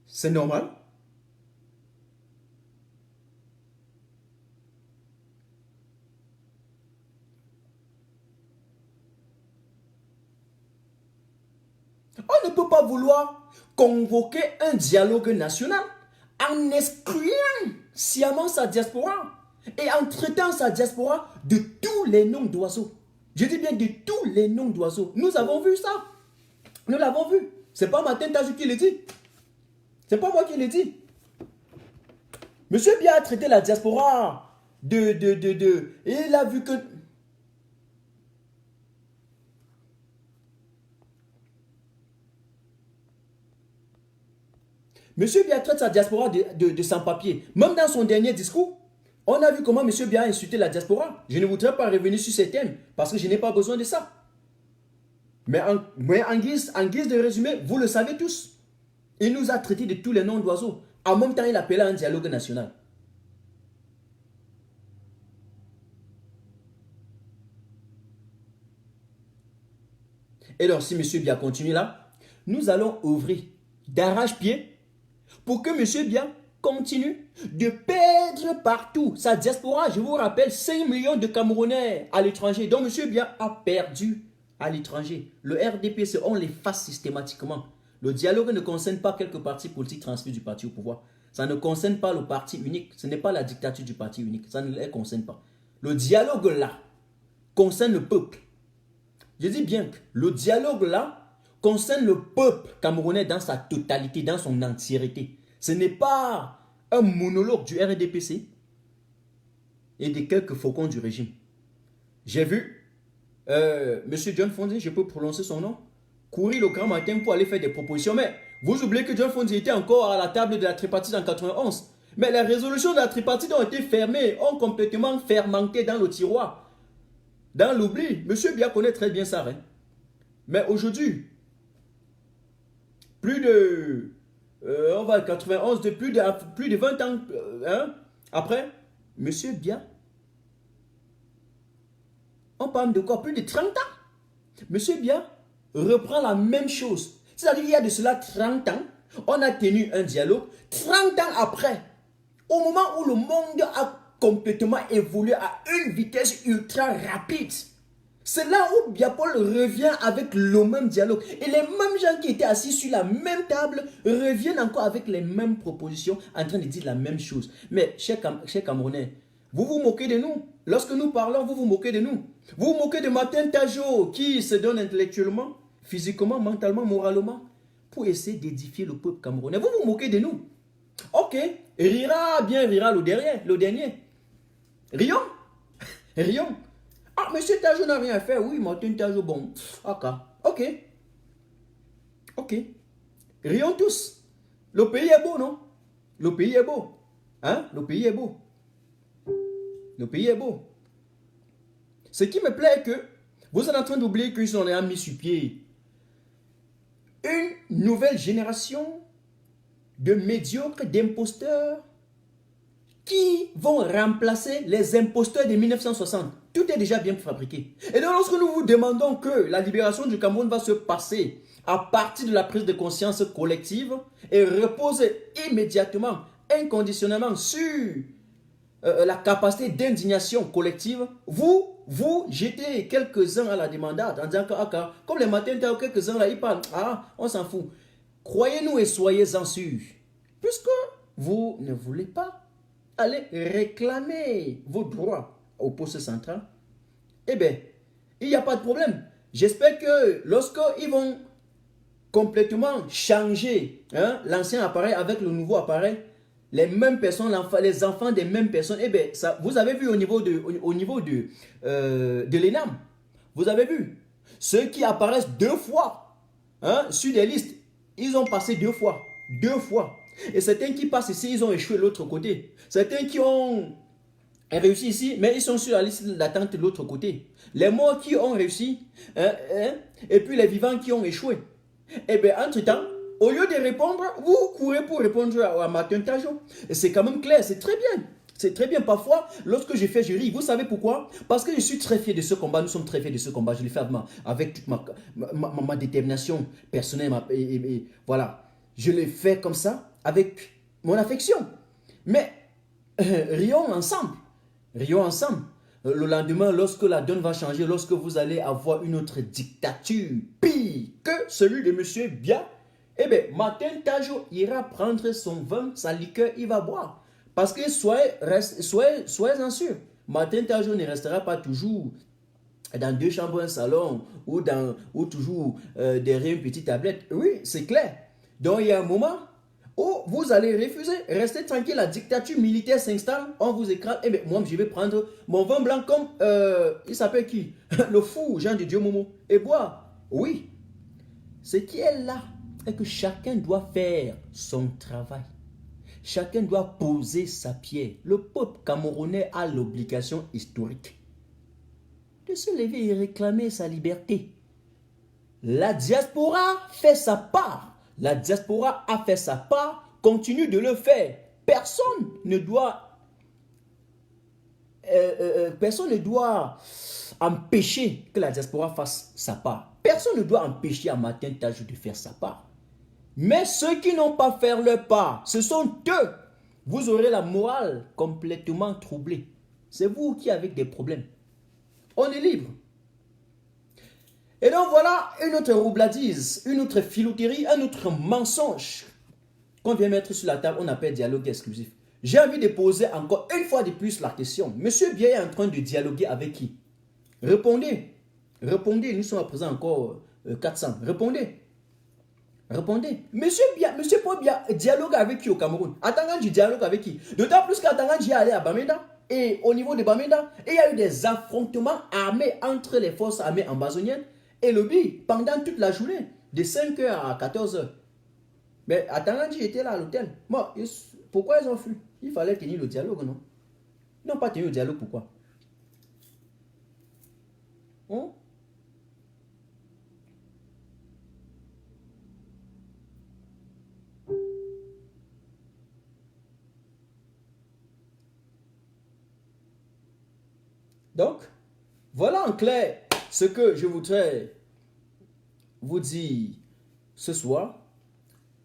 C'est normal. On ne peut pas vouloir convoquer un dialogue national en excluant sciemment sa diaspora et en traitant sa diaspora de tous les noms d'oiseaux. Je dis bien de tous les noms d'oiseaux. Nous avons vu ça. Nous l'avons vu. C'est pas Martin Taju qui le dit. C'est pas moi qui le dis. Monsieur Biya a traité la diaspora et il a vu que... Monsieur Biya traite sa diaspora de sans-papier. Même dans son dernier discours, on a vu comment Monsieur Biya a insulté la diaspora. Je ne voudrais pas revenir sur ces thèmes parce que je n'ai pas besoin de ça. Mais en guise de résumé, vous le savez tous. Il nous a traités de tous les noms d'oiseaux. En même temps, il appelait à un dialogue national. Et donc, si M. Biya continue là, nous allons ouvrir d'arrache-pied pour que M. Biya continue de perdre partout sa diaspora. Je vous rappelle, 5 millions de Camerounais à l'étranger. Donc, M. Biya a perdu à l'étranger. Le RDPC, on l'efface systématiquement. Le dialogue ne concerne pas quelques partis politiques transmis du parti au pouvoir. Ça ne concerne pas le parti unique. Ce n'est pas la dictature du parti unique. Ça ne les concerne pas. Le dialogue là concerne le peuple. Je dis bien que le dialogue là concerne le peuple camerounais dans sa totalité, dans son entièreté. Ce n'est pas un monologue du RDPC et de quelques faucons du régime. j'ai vu Monsieur John Fonzi, je peux prononcer son nom, courir le grand matin pour aller faire des propositions. Mais vous oubliez que John Fonzi était encore à la table de la tripartite en 91. Mais les résolutions de la tripartite ont été fermées, ont complètement fermenté dans le tiroir, dans l'oubli. Monsieur Biya connaît très bien ça. Hein? Mais aujourd'hui, plus de, on va 91, de plus de 20 ans hein, après, Monsieur Biya, on parle de quoi? Plus de 30 ans. Monsieur Biya reprend la même chose. C'est-à-dire qu'il y a de cela 30 ans, on a tenu un dialogue. 30 ans après, au moment où le monde a complètement évolué à une vitesse ultra rapide, c'est là où Biya-Paul revient avec le même dialogue. Et les mêmes gens qui étaient assis sur la même table reviennent encore avec les mêmes propositions, en train de dire la même chose. Mais, chers Camerounais, vous vous moquez de nous. Lorsque nous parlons, vous vous moquez de nous. Vous vous moquez de Martin Tajo, qui se donne intellectuellement, physiquement, mentalement, moralement, pour essayer d'édifier le peuple camerounais. Vous vous moquez de nous. Ok, rira bien, rira le dernier. Rions. Rions. Ah, monsieur Tajo n'a rien fait. Oui, Martin Tajo, bon. Ok. Ok. Rions tous. Le pays est beau, non? Le pays est beau. Hein? Le pays est beau. Le pays est beau. Ce qui me plaît est que vous êtes en train d'oublier qu'ils sont mis sur pied une nouvelle génération de médiocres, d'imposteurs qui vont remplacer les imposteurs de 1960. Tout est déjà bien fabriqué. Et donc lorsque nous vous demandons que la libération du Cameroun va se passer à partir de la prise de conscience collective et reposer immédiatement, inconditionnellement sur la capacité d'indignation collective, vous jetez quelques-uns à la demandade en disant que, comme les matins, quelques-uns là, ils parlent, on s'en fout. Croyez-nous et soyez-en sûrs, puisque vous ne voulez pas aller réclamer vos droits au poste central, eh bien, il n'y a pas de problème. J'espère que lorsqu'ils vont complètement changer l'ancien appareil avec le nouveau appareil, les mêmes personnes, les enfants des mêmes personnes, eh bien, ça, vous avez vu au niveau de l'ENAM, vous avez vu, ceux qui apparaissent 2 fois sur des listes, ils ont passé 2 fois. 2 fois. Et certains qui passent ici, ils ont échoué de l'autre côté. Certains qui ont réussi ici, mais ils sont sur la liste d'attente de l'autre côté. Les morts qui ont réussi, et puis les vivants qui ont échoué. Eh bien, entre-temps, au lieu de répondre, vous courez pour répondre à Martin Tajo. Et c'est quand même clair, c'est très bien. C'est très bien. Parfois, lorsque je fais, je ris. Vous savez pourquoi? Parce que je suis très fier de ce combat. Nous sommes très fiers de ce combat. Je le fais avec toute ma détermination personnelle. Et voilà. Je le fais comme ça, avec mon affection. Mais, rions ensemble. Rions ensemble. Le lendemain, lorsque la donne va changer, lorsque vous allez avoir une autre dictature pire que celui de M. Biya, eh bien, Martin Tajo ira prendre son vin, sa liqueur, il va boire. Parce que soyez-en sûrs, Martin Tajo ne restera pas toujours dans 2 chambres, un salon, ou toujours derrière une petite tablette. Oui, c'est clair. Donc, il y a un moment où vous allez refuser, restez tranquille, la dictature militaire s'installe, on vous écrase. Eh bien, moi, je vais prendre mon vin blanc comme, il s'appelle qui? Le fou, Jean de Dieu Momo, et boire. Oui, ce qui est là est que chacun doit faire son travail. Chacun doit poser sa pierre. Le peuple camerounais a l'obligation historique de se lever et réclamer sa liberté. La diaspora fait sa part. La diaspora a fait sa part, continue de le faire. Personne ne doit empêcher que la diaspora fasse sa part. Personne ne doit empêcher à Martin Tajo de faire sa part. Mais ceux qui n'ont pas fait leur part, ce sont eux. Vous aurez la morale complètement troublée. C'est vous qui avez des problèmes. On est libre. Et donc voilà une autre roubladise, une autre filouterie, un autre mensonge qu'on vient mettre sur la table, on appelle dialogue exclusif. J'ai envie de poser encore une fois de plus la question. Monsieur Biya est en train de dialoguer avec qui? Répondez. Répondez, nous sommes à présent encore 400. Répondez. Répondez. Monsieur Paul Biya dialogue avec qui au Cameroun? Atangan du dialogue avec qui? D'autant plus qu'Atangan est allé à Bamenda. et au niveau de Bamenda. Et il y a eu des affrontements armés entre les forces armées ambazoniennes et le BI pendant toute la journée, de 5h à 14h. Mais à Tangandji, j'étais là à l'hôtel. Moi, pourquoi ils ont fui? Il fallait tenir le dialogue, non? Ils n'ont pas tenu le dialogue, pourquoi? Hein? Donc, voilà en clair ce que je voudrais vous dire ce soir.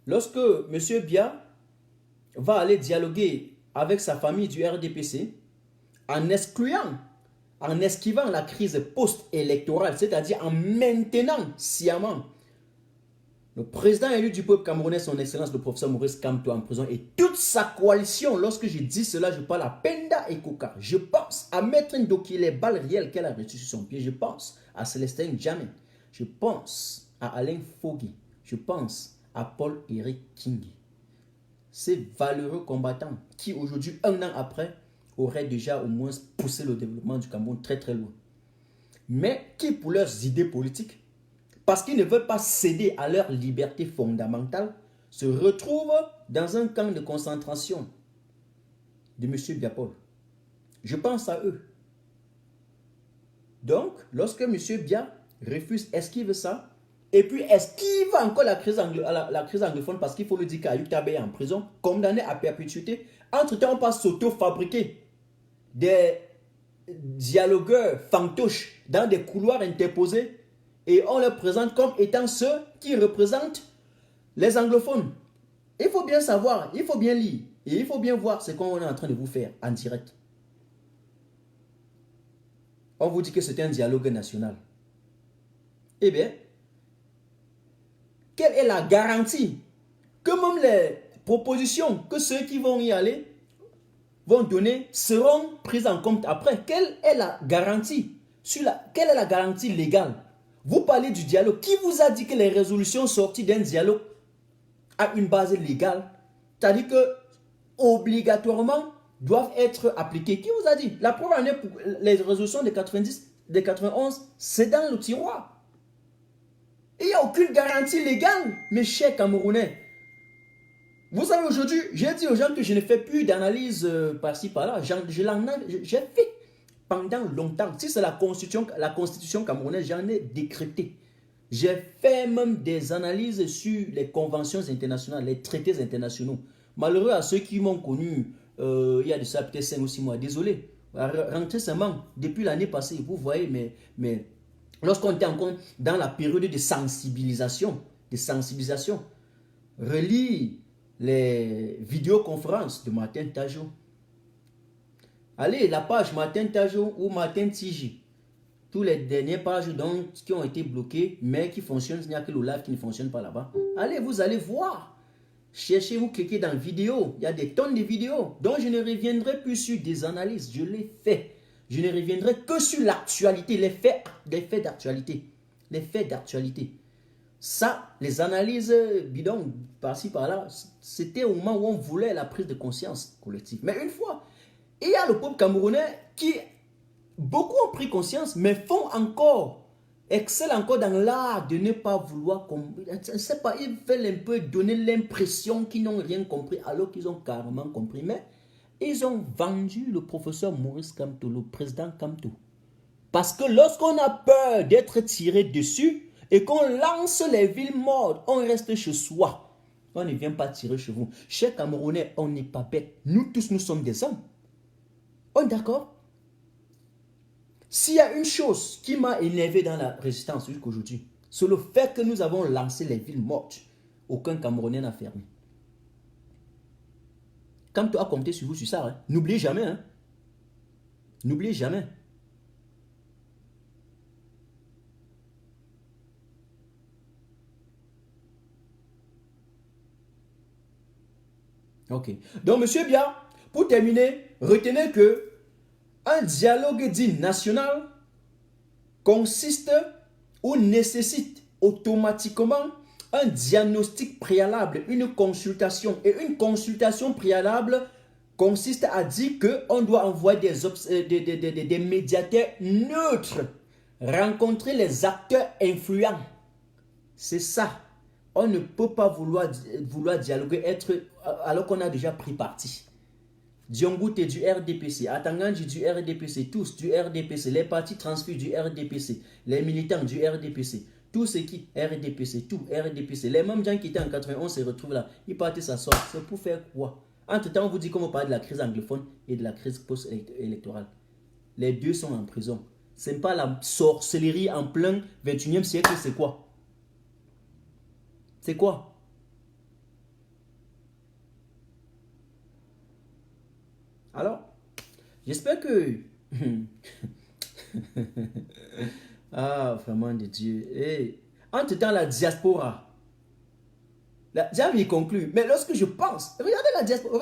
Lorsque M. Bia va aller dialoguer avec sa famille du RDPC, en esquivant la crise post-électorale, c'est-à-dire en maintenant sciemment le président élu du peuple camerounais, son excellence le professeur Maurice Kamto en prison et toute sa coalition. Lorsque je dis cela, je parle à Penda et Koka. Je pense à Maître Ndoki, les balles réelles qu'elle a reçues sur son pied. Je pense à Célestin Djamé. Je pense à Alain Fogui. Je pense à Paul-Éric Kingi. Ces valeureux combattants qui aujourd'hui, un an après, auraient déjà au moins poussé le développement du Cameroun très très loin. Mais qui pour leurs idées politiques, parce qu'ils ne veulent pas céder à leur liberté fondamentale, se retrouvent dans un camp de concentration de M. Biapol. Je pense à eux. Donc, lorsque M. Bia refuse, esquive ça, et puis esquive encore la crise anglophone, parce qu'il faut le dire qu'Ayuk Tabe est en prison, condamné à perpétuité, entre-temps, on passe s'auto-fabriquer des dialogueurs fantoches dans des couloirs interposés, et on les présente comme étant ceux qui représentent les anglophones. Il faut bien savoir, il faut bien lire, et il faut bien voir ce qu'on est en train de vous faire en direct. On vous dit que c'est un dialogue national. Eh bien, quelle est la garantie que même les propositions que ceux qui vont y aller vont donner seront prises en compte après? Quelle est la garantie? Quelle est la garantie légale? Vous parlez du dialogue. Qui vous a dit que les résolutions sorties d'un dialogue a une base légale? C'est-à-dire que obligatoirement doivent être appliquées. Qui vous a dit? La preuve en est pour les résolutions de 90, de 91, c'est dans le tiroir. Il n'y a aucune garantie légale, mes chers Camerounais. Vous savez, aujourd'hui, j'ai dit aux gens que je ne fais plus d'analyse par-ci, par-là. J'ai fait pendant longtemps. Si c'est la constitution camerounaise, j'en ai décrypté. J'ai fait même des analyses sur les conventions internationales, les traités internationaux. Malheureux à ceux qui m'ont connu il y a de ça peut-être 5 ou 6 mois. Désolé. Rentrez seulement depuis l'année passée. Vous voyez, mais lorsqu'on était encore dans la période de sensibilisation, relis les vidéoconférences de Martin Tajo. Allez, la page Martin Tajo ou Martin Tiji. Tous les dernières pages donc, qui ont été bloquées, mais qui fonctionnent. Il n'y a que le live qui ne fonctionne pas là-bas. Allez, vous allez voir. Cherchez, vous cliquez dans vidéo. Il y a des tonnes de vidéos dont je ne reviendrai plus sur des analyses. Je l'ai fait. Je ne reviendrai que sur l'actualité, les faits d'actualité. Les faits d'actualité. Ça, les analyses bidons, par-ci, par-là, c'était au moment où on voulait la prise de conscience collective. Mais une fois, il y a le peuple camerounais qui, beaucoup ont pris conscience, mais font encore, excellent encore dans l'art de ne pas vouloir, je ne sais pas, ils veulent un peu donner l'impression qu'ils n'ont rien compris, alors qu'ils ont carrément compris. Mais ils ont vendu le professeur Maurice Kamto, le président Kamto. Parce que lorsqu'on a peur d'être tiré dessus et qu'on lance les villes mortes, on reste chez soi. On ne vient pas tirer chez vous. Chers Camerounais, on n'est pas bêtes. Nous tous, nous sommes des hommes. On est d'accord? S'il y a une chose qui m'a énervé dans la résistance jusqu'aujourd'hui, c'est le fait que nous avons lancé les villes mortes. Aucun Camerounais n'a fermé. Quand tu as compté sur vous sur ça, hein, n'oubliez jamais. Hein. N'oubliez jamais. Ok. Donc, monsieur Bia, pour terminer, retenez que un dialogue dit national consiste ou nécessite automatiquement un diagnostic préalable, une consultation. Et une consultation préalable consiste à dire qu'on doit envoyer des médiateurs neutres, rencontrer les acteurs influents. C'est ça. On ne peut pas vouloir dialoguer alors qu'on a déjà pris parti. Diongout est du RDPC, Atanganji du RDPC, tous du RDPC, les partis transférés du RDPC, les militants du RDPC, tous ceux qui RDPC, tout RDPC. Les mêmes gens qui étaient en 91 se retrouvent là. Ils partent s'asseoir. C'est pour faire quoi? Entre-temps, on vous dit comment parler de la crise anglophone et de la crise post-électorale. Les deux sont en prison. Ce n'est pas la sorcellerie en plein 21e siècle, c'est quoi? C'est quoi? Alors, j'espère que... ah, vraiment de Dieu. Hey. Entre-temps, la diaspora. J'avais conclu. Mais lorsque je pense, regardez la diaspora.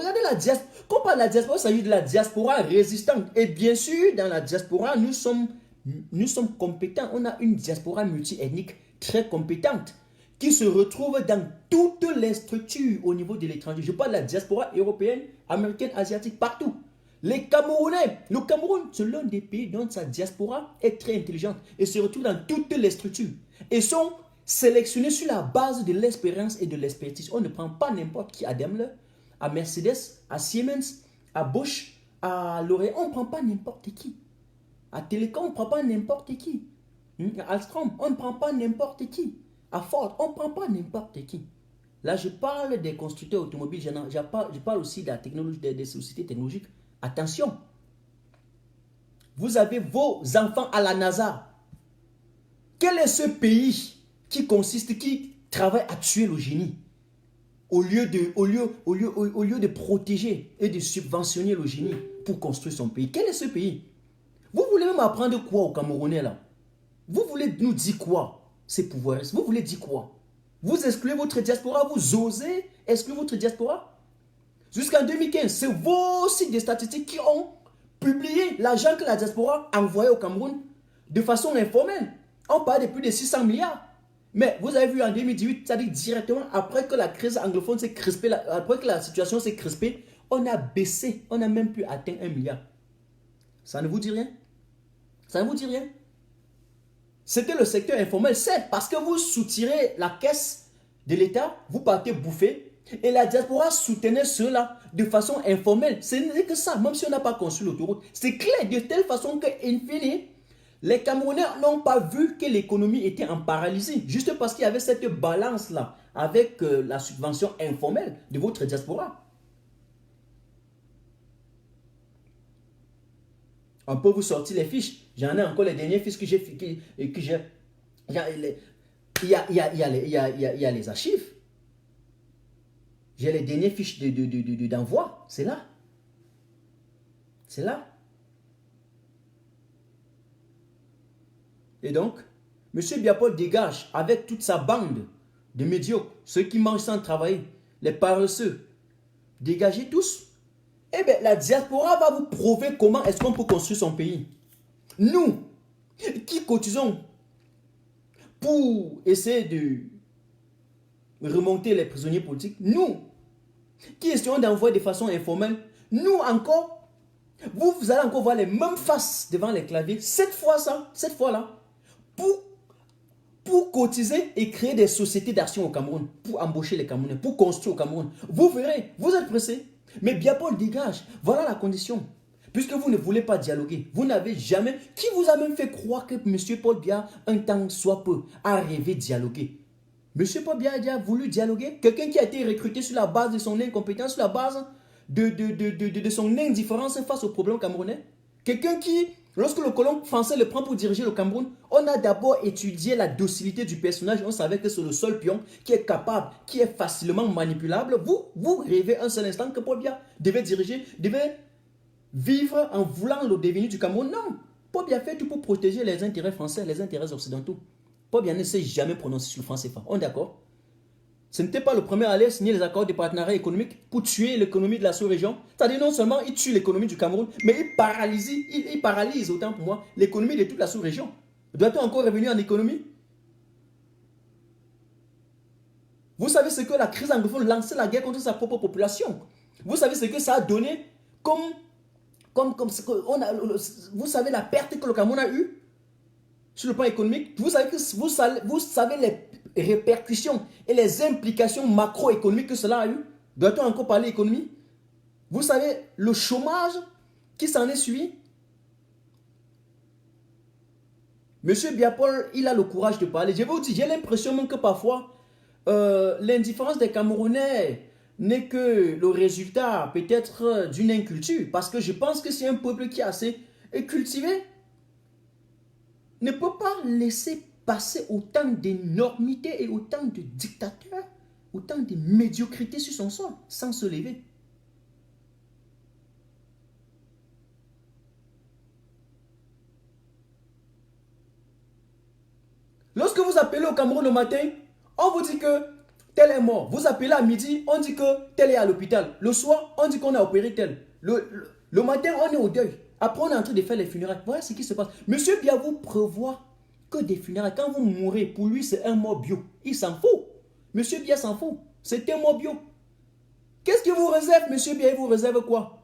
Quand on parle de la diaspora, il s'agit de la diaspora résistante. Et bien sûr, dans la diaspora, nous sommes compétents. On a une diaspora multi-ethnique très compétente qui se retrouve dans toutes les structures au niveau de l'étranger. Je parle de la diaspora européenne, américaine, asiatique, partout. Les Camerounais, le Cameroun, c'est l'un des pays dont sa diaspora est très intelligente et se retrouve dans toutes les structures. Et sont sélectionnés sur la base de l'expérience et de l'expertise. On ne prend pas n'importe qui à Daimler, à Mercedes, à Siemens, à Bosch, à L'Oréal. On ne prend pas n'importe qui. À Télécom, on ne prend pas n'importe qui. À Alstom, on ne prend pas n'importe qui. À Ford, on ne prend pas n'importe qui. Là, je parle des constructeurs automobiles, je parle aussi de la technologie, des sociétés technologiques. Attention, vous avez vos enfants à la NASA. Quel est ce pays qui travaille à tuer le génie au lieu de protéger et de subventionner le génie pour construire son pays? Quel est ce pays? Vous voulez même apprendre quoi aux Camerounais là? Vous voulez nous dire quoi? Ces pouvoiristes, vous voulez dire quoi? Vous excluez votre diaspora, vous osez exclure votre diaspora? Jusqu'en 2015, c'est vos sites de statistiques qui ont publié l'argent que la diaspora a envoyé au Cameroun de façon informelle. On parle de plus de 600 milliards. Mais vous avez vu en 2018, c'est-à-dire directement après que la crise anglophone s'est crispée, après que la situation s'est crispée, on a baissé, on n'a même plus atteint 1 milliard. Ça ne vous dit rien? Ça ne vous dit rien? C'était le secteur informel, c'est parce que vous soutirez la caisse de l'État, vous partez bouffer. Et la diaspora soutenait cela de façon informelle. Ce n'est que ça, même si on n'a pas construit l'autoroute. C'est clair, de telle façon que, in fine, les Camerounais n'ont pas vu que l'économie était en paralysie. Juste parce qu'il y avait cette balance-là avec la subvention informelle de votre diaspora. On peut vous sortir les fiches. J'en ai encore les dernières fiches que j'ai. Il y a les archives. J'ai les dernières fiches d'envoi. C'est là. C'est là. Et donc, M. Biapol dégage avec toute sa bande de médiocres, ceux qui mangent sans travailler, les paresseux. Dégagez tous. Eh bien, la diaspora va vous prouver comment est-ce qu'on peut construire son pays. Nous, qui cotisons pour essayer de remonter les prisonniers politiques, nous, qui essayons d'envoyer de façon informelle, nous encore, vous allez encore voir les mêmes faces devant les claviers, cette fois-là, pour cotiser et créer des sociétés d'action au Cameroun, pour embaucher les Camerounais, pour construire au Cameroun. Vous verrez, vous êtes pressés. Mais Biapol dégage, voilà la condition. Puisque vous ne voulez pas dialoguer, vous n'avez jamais... Qui vous a même fait croire que M. Paul Biya, un temps soit peu, a rêvé dialoguer? M. Paul Biya a voulu dialoguer? Quelqu'un qui a été recruté sur la base de son incompétence, sur la base de son indifférence face aux problèmes camerounais? Quelqu'un qui, lorsque le colon français le prend pour diriger le Cameroun, on a d'abord étudié la docilité du personnage. On savait que c'est le seul pion qui est capable, qui est facilement manipulable. Vous rêvez un seul instant que Paul Biya devait diriger, devait vivre en voulant le devenir du Cameroun? Non. Paul Biya fait tout pour protéger les intérêts français, les intérêts occidentaux. Paul Biya ne s'est jamais prononcé sur le franc CFA. On est d'accord? Ce n'était pas le premier à aller signer les accords de partenariat économique pour tuer l'économie de la sous-région. C'est-à-dire non seulement il tue l'économie du Cameroun, mais il paralyse autant pour moi l'économie de toute la sous-région. Doit-on encore revenir en économie? Vous savez ce que la crise anglophone lançait la guerre contre sa propre population. Vous savez ce que ça a donné comme ce qu'on a, vous savez la perte que le Cameroun a eue sur le plan économique. Vous savez les répercussions et les implications macroéconomiques que cela a eu. Doit-on encore parler économie? Vous savez le chômage qui s'en est suivi. Monsieur Biapol, il a le courage de parler. Je vais vous dire, j'ai l'impression même que parfois, l'indifférence des Camerounais n'est que le résultat peut-être d'une inculture. Parce que je pense que c'est un peuple qui est assez cultivé. Ne peut pas laisser passer autant d'énormités et autant de dictateurs, autant de médiocrité sur son sol, sans se lever. Lorsque vous appelez au Cameroun le matin, on vous dit que tel est mort. Vous appelez à midi, on dit que tel est à l'hôpital. Le soir, on dit qu'on a opéré tel. Le matin, on est au deuil. Après, on est en train de faire les funérailles. Voilà ce qui se passe. Monsieur Biya vous prévoit que des funérailles. Quand vous mourrez, pour lui, c'est un mort bio. Il s'en fout. Monsieur Biya s'en fout. C'est un mort bio. Qu'est-ce qu'il vous réserve, monsieur Biya? Il vous réserve quoi?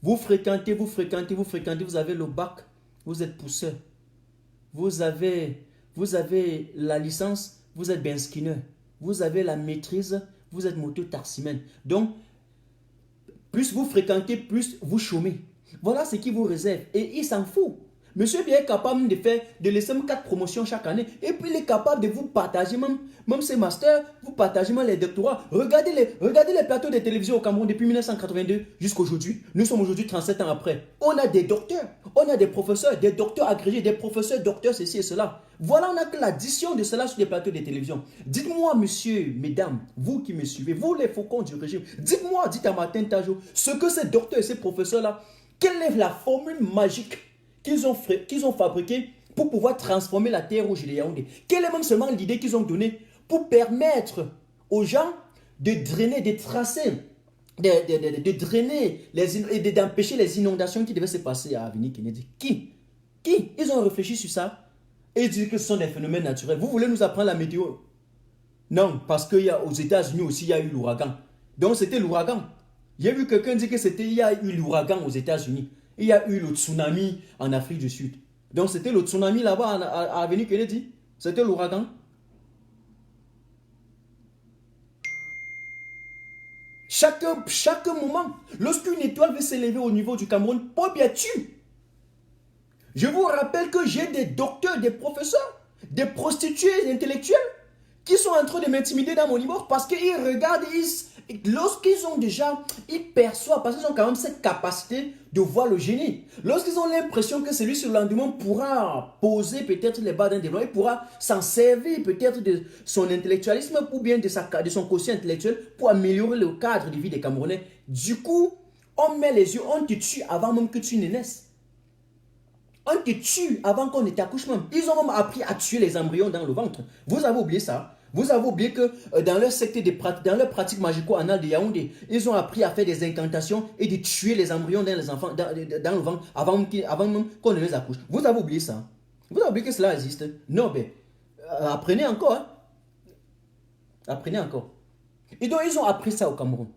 Vous fréquentez, vous avez le bac. Vous êtes pousseur. Vous avez la licence, vous êtes ben skinner. Vous avez la maîtrise, vous êtes moto-taximène. Donc, plus vous fréquentez, plus vous chômez. Voilà ce qui vous réserve. Et il s'en fout. Monsieur Biya est capable de laisser 4 promotions chaque année. Et puis il est capable de vous partager même ses masters, vous partagez même les doctorats. Regardez les plateaux de télévision au Cameroun depuis 1982 jusqu'à aujourd'hui. Nous sommes aujourd'hui 37 ans après. On a des docteurs, on a des professeurs, des docteurs agrégés, des professeurs, docteurs, ceci et cela. Voilà, on a que l'addition de cela sur les plateaux de télévision. Dites-moi, monsieur, mesdames, vous qui me suivez, vous les faucons du régime, dites-moi, dites à Martin Tajo, ce que ces docteurs et ces professeurs-là, quelle est la formule magique qu'ils ont fabriquée pour pouvoir transformer la terre rouge de Yaoundé? Quelle est même seulement l'idée qu'ils ont donnée pour permettre aux gens de drainer, de tracer, de drainer et d'empêcher les inondations qui devaient se passer à Avenue Kennedy? Qui? Ils ont réfléchi sur ça et ils disent que ce sont des phénomènes naturels. Vous voulez nous apprendre la météo? Non, parce qu'aux États-Unis aussi, il y a eu l'ouragan. Donc c'était l'ouragan. J'ai vu quelqu'un dire que il y a eu l'ouragan aux États-Unis. Il y a eu le tsunami en Afrique du Sud. Donc c'était le tsunami là-bas à Avenue Kennedy. C'était l'ouragan. Chaque moment, lorsqu'une étoile veut s'élever au niveau du Cameroun, Paul Biya tue. Je vous rappelle que j'ai des docteurs, des professeurs, des prostituées intellectuelles qui sont en train de m'intimider dans mon immeuble parce qu'ils regardent, lorsqu'ils ont déjà, ils perçoivent, parce qu'ils ont quand même cette capacité de voir le génie. Lorsqu'ils ont l'impression que celui sur le lendemain pourra poser peut-être les bas d'un développement, il pourra s'en servir peut-être de son intellectualisme ou bien de son quotient intellectuel pour améliorer le cadre de vie des Camerounais. Du coup, on met les yeux, on te tue avant même que tu ne naisses. On te tue avant qu'on ne t'accouche même. Ils ont même appris à tuer les embryons dans le ventre. Vous avez oublié ça? Vous avez oublié que dans leur secte dans leur pratique magico-anale de Yaoundé, ils ont appris à faire des incantations et de tuer les embryons dans les enfants dans le ventre avant même qu'on ne les accouche. Vous avez oublié ça? Vous avez oublié que cela existe? Non, mais apprenez encore. Hein? Apprenez encore. Et donc, ils ont appris ça au Cameroun.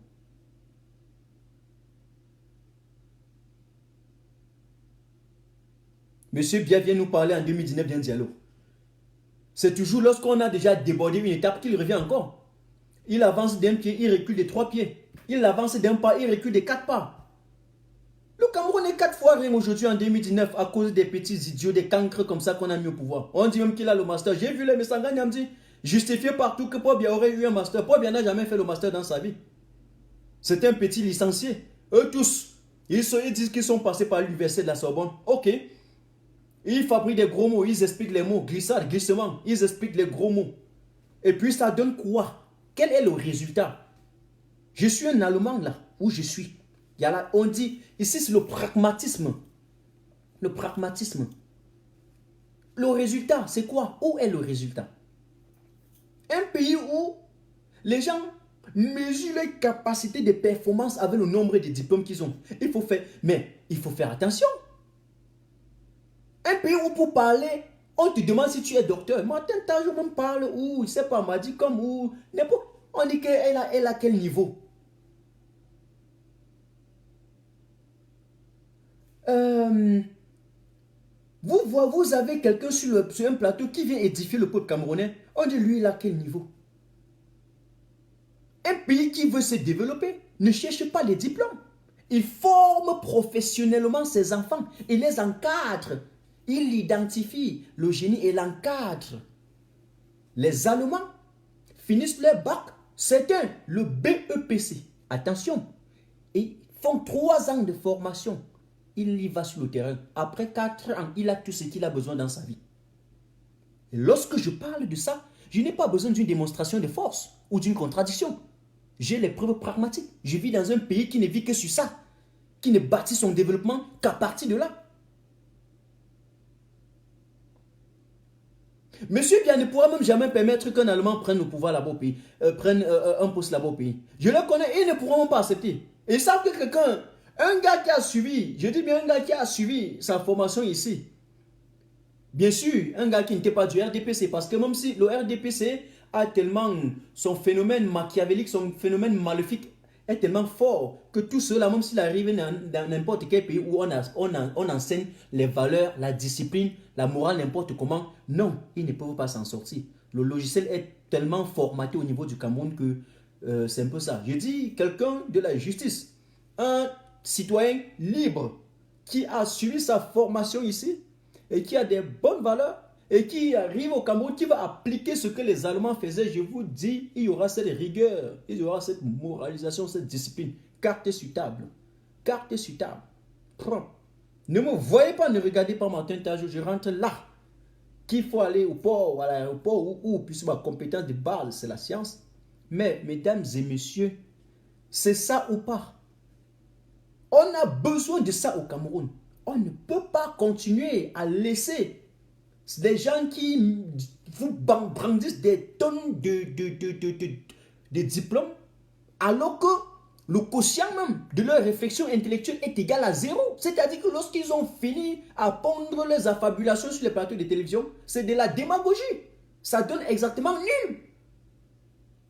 Monsieur Biya vient nous parler en 2019 d'un dialogue. C'est toujours lorsqu'on a déjà débordé une étape qu'il revient encore. Il avance d'un pied, il recule de 3 pieds. Il avance d'un pas, il recule de 4 pas. Le Cameroun est 4 fois rien aujourd'hui en 2019 à cause des petits idiots, des cancres comme ça qu'on a mis au pouvoir. On dit même qu'il a le master. J'ai vu les Messangani me dit, justifié partout que Paul Biya aurait eu un master. Paul Biya n'a jamais fait le master dans sa vie. C'est un petit licencié. Eux tous, ils disent qu'ils sont passés par l'université de la Sorbonne. Ok. Ils fabriquent des gros mots, ils expliquent les mots, glissade, glissement, ils expliquent les gros mots. Et puis ça donne quoi? Quel est le résultat? Je suis un Allemand là, où je suis. On dit, ici c'est le pragmatisme. Le pragmatisme. Le résultat, c'est quoi? Où est le résultat? Un pays où les gens mesurent les capacités de performance avec le nombre de diplômes qu'ils ont. Mais il faut faire attention. Un pays où pour parler, on te demande si tu es docteur. Martin Tajo même parle ou, je ne sais pas, m'a dit comme ou, on dit qu'elle a quel niveau? Euh, vous avez quelqu'un sur un plateau qui vient édifier le peuple camerounais. On dit, lui, il a quel niveau? Un pays qui veut se développer ne cherche pas les diplômes. Il forme professionnellement ses enfants. Il les encadre. Il identifie le génie et l'encadre. Les Allemands finissent leur bac. Certains, le BEPC. Attention. Ils font 3 ans de formation. Il y va sur le terrain. Après 4 ans, il a tout ce qu'il a besoin dans sa vie. Et lorsque je parle de ça, je n'ai pas besoin d'une démonstration de force ou d'une contradiction. J'ai les preuves pragmatiques. Je vis dans un pays qui ne vit que sur ça, qui ne bâtit son développement qu'à partir de là. Monsieur Bien ne pourra même jamais permettre qu'un Allemand prenne le pouvoir là-bas au pays, prenne un poste là-bas au pays. Je le connais, ils ne pourront même pas accepter. Ils savent que quelqu'un, un gars qui a suivi, je dis bien un gars qui a suivi sa formation ici, bien sûr, un gars qui n'était pas du RDPC, parce que même si le RDPC a tellement son phénomène machiavélique, son phénomène maléfique est tellement fort que tout cela, même s'il arrive dans n'importe quel pays où on enseigne les valeurs, la discipline, la morale, n'importe comment, non, ils ne peuvent pas s'en sortir. Le logiciel est tellement formaté au niveau du Cameroun que c'est un peu ça. Je dis quelqu'un de la justice, un citoyen libre qui a suivi sa formation ici et qui a des bonnes valeurs et qui arrive au Cameroun, qui va appliquer ce que les Allemands faisaient, je vous dis, il y aura cette rigueur, il y aura cette moralisation, cette discipline. Carte sur table. Carte sur table. Prends. Ne me voyez pas, ne regardez pas Martin Tajou, je rentre là. Qu'il faut aller au port, à l'aéroport, où puisque ma compétence de base, c'est la science. Mais, mesdames et messieurs, c'est ça ou pas? On a besoin de ça au Cameroun. On ne peut pas continuer à laisser des gens qui vous brandissent des tonnes de diplômes alors que le quotient même de leur réflexion intellectuelle est égal à 0. C'est-à-dire que lorsqu'ils ont fini à pondre les affabulations sur les plateaux de télévision, c'est de la démagogie. Ça donne exactement nul.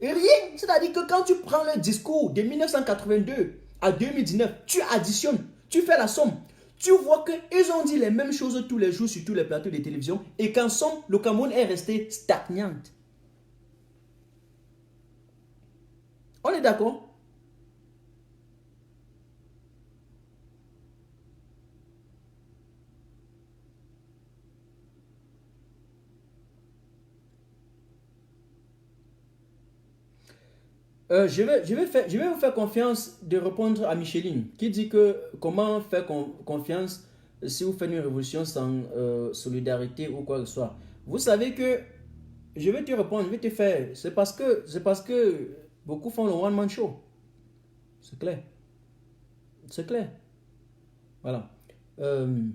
Et rien. C'est-à-dire que quand tu prends le discours de 1982 à 2019, tu additionnes, tu fais la somme. Tu vois qu'ils ont dit les mêmes choses tous les jours sur tous les plateaux de télévision et qu'en somme, le Cameroun est resté stagnant. On est d'accord? Je vais vous faire confiance de répondre à Micheline qui dit que comment faire confiance si vous faites une révolution sans solidarité ou quoi que ce soit. Vous savez que je vais te répondre, je vais te faire. C'est parce que beaucoup font le one man show. C'est clair. C'est clair. Voilà. Euh,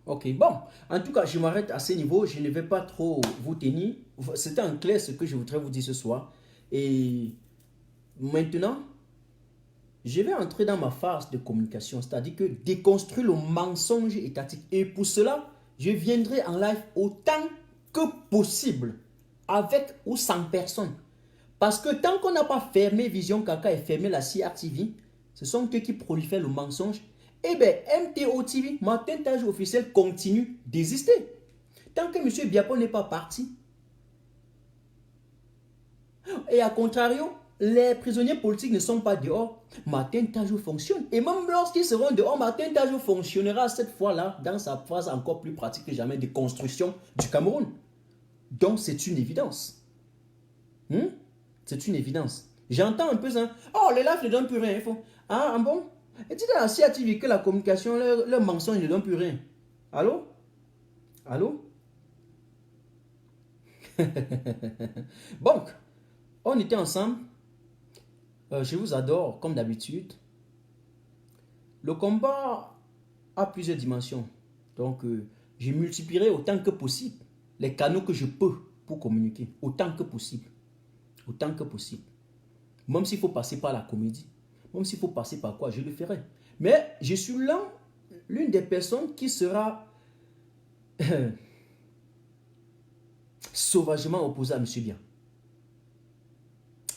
ok, bon. En tout cas, je m'arrête à ce niveau. Je ne vais pas trop vous tenir. C'était en clair ce que je voudrais vous dire ce soir. Et maintenant, je vais entrer dans ma phase de communication, c'est-à-dire que déconstruire le mensonge étatique. Et pour cela, je viendrai en live autant que possible, avec ou sans personne. Parce que tant qu'on n'a pas fermé Vision Kaka et fermé la CRTV, ce sont eux qui prolifèrent le mensonge. Eh bien, MTO TV, Martin Tajou officiel, continue d'exister. Tant que M. Biapo n'est pas parti. Et à contrario, les prisonniers politiques ne sont pas dehors. Martin Tajou fonctionne. Et même lorsqu'ils seront dehors, Martin Tajou fonctionnera cette fois-là dans sa phase encore plus pratique que jamais de construction du Cameroun. Donc c'est une évidence. C'est une évidence. J'entends un peu ça. Oh, les lives ne donnent plus rien. Il faut... Ah, bon? Et tu dis à la CATV que la communication, le mensonge ne donne plus rien. Allô? Allô? Donc, on était ensemble. Je vous adore, comme d'habitude. Le combat a plusieurs dimensions. Donc, je multiplierai autant que possible les canaux que je peux pour communiquer. Autant que possible. Autant que possible. Même s'il faut passer par la comédie. Même s'il faut passer par quoi, je le ferai. Mais je suis l'une des personnes qui sera sauvagement opposée à M. Bien.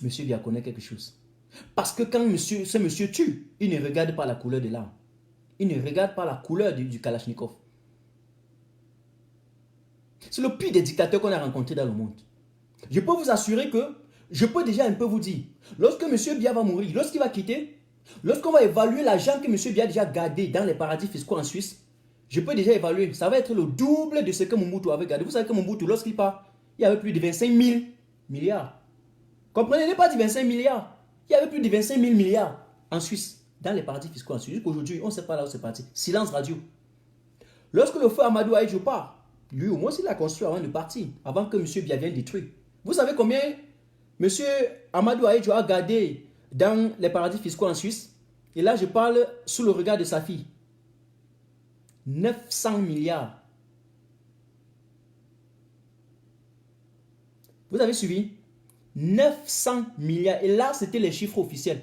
Monsieur Biya connaît quelque chose. Parce que quand ce monsieur tue, il ne regarde pas la couleur de l'arme. Il ne regarde pas la couleur du Kalachnikov. C'est le pire des dictateurs qu'on a rencontré dans le monde. Je peux vous assurer que, je peux déjà un peu vous dire, lorsque M. Biya va mourir, lorsqu'il va quitter, lorsqu'on va évaluer l'argent que M. Biya a déjà gardé dans les paradis fiscaux en Suisse, je peux déjà évaluer, ça va être le double de ce que Mobutu avait gardé. Vous savez que Mobutu, lorsqu'il part, il y avait plus de 25 000 milliards. Comprenez, il n'est pas dit 25 milliards. Il y avait plus de 25 000 milliards en Suisse, dans les paradis fiscaux en Suisse. Jusqu'aujourd'hui, on ne sait pas là où c'est parti. Silence radio. Lorsque le feu Amadou Ahidjo part, lui au moins il l'a construit avant de partir, avant que M. Biya vienne détruire. Vous savez combien M. Amadou Ahidjo a gardé dans les paradis fiscaux en Suisse? Et là, je parle sous le regard de sa fille. 900 milliards. Vous avez suivi? 900 milliards. Et là, c'était les chiffres officiels.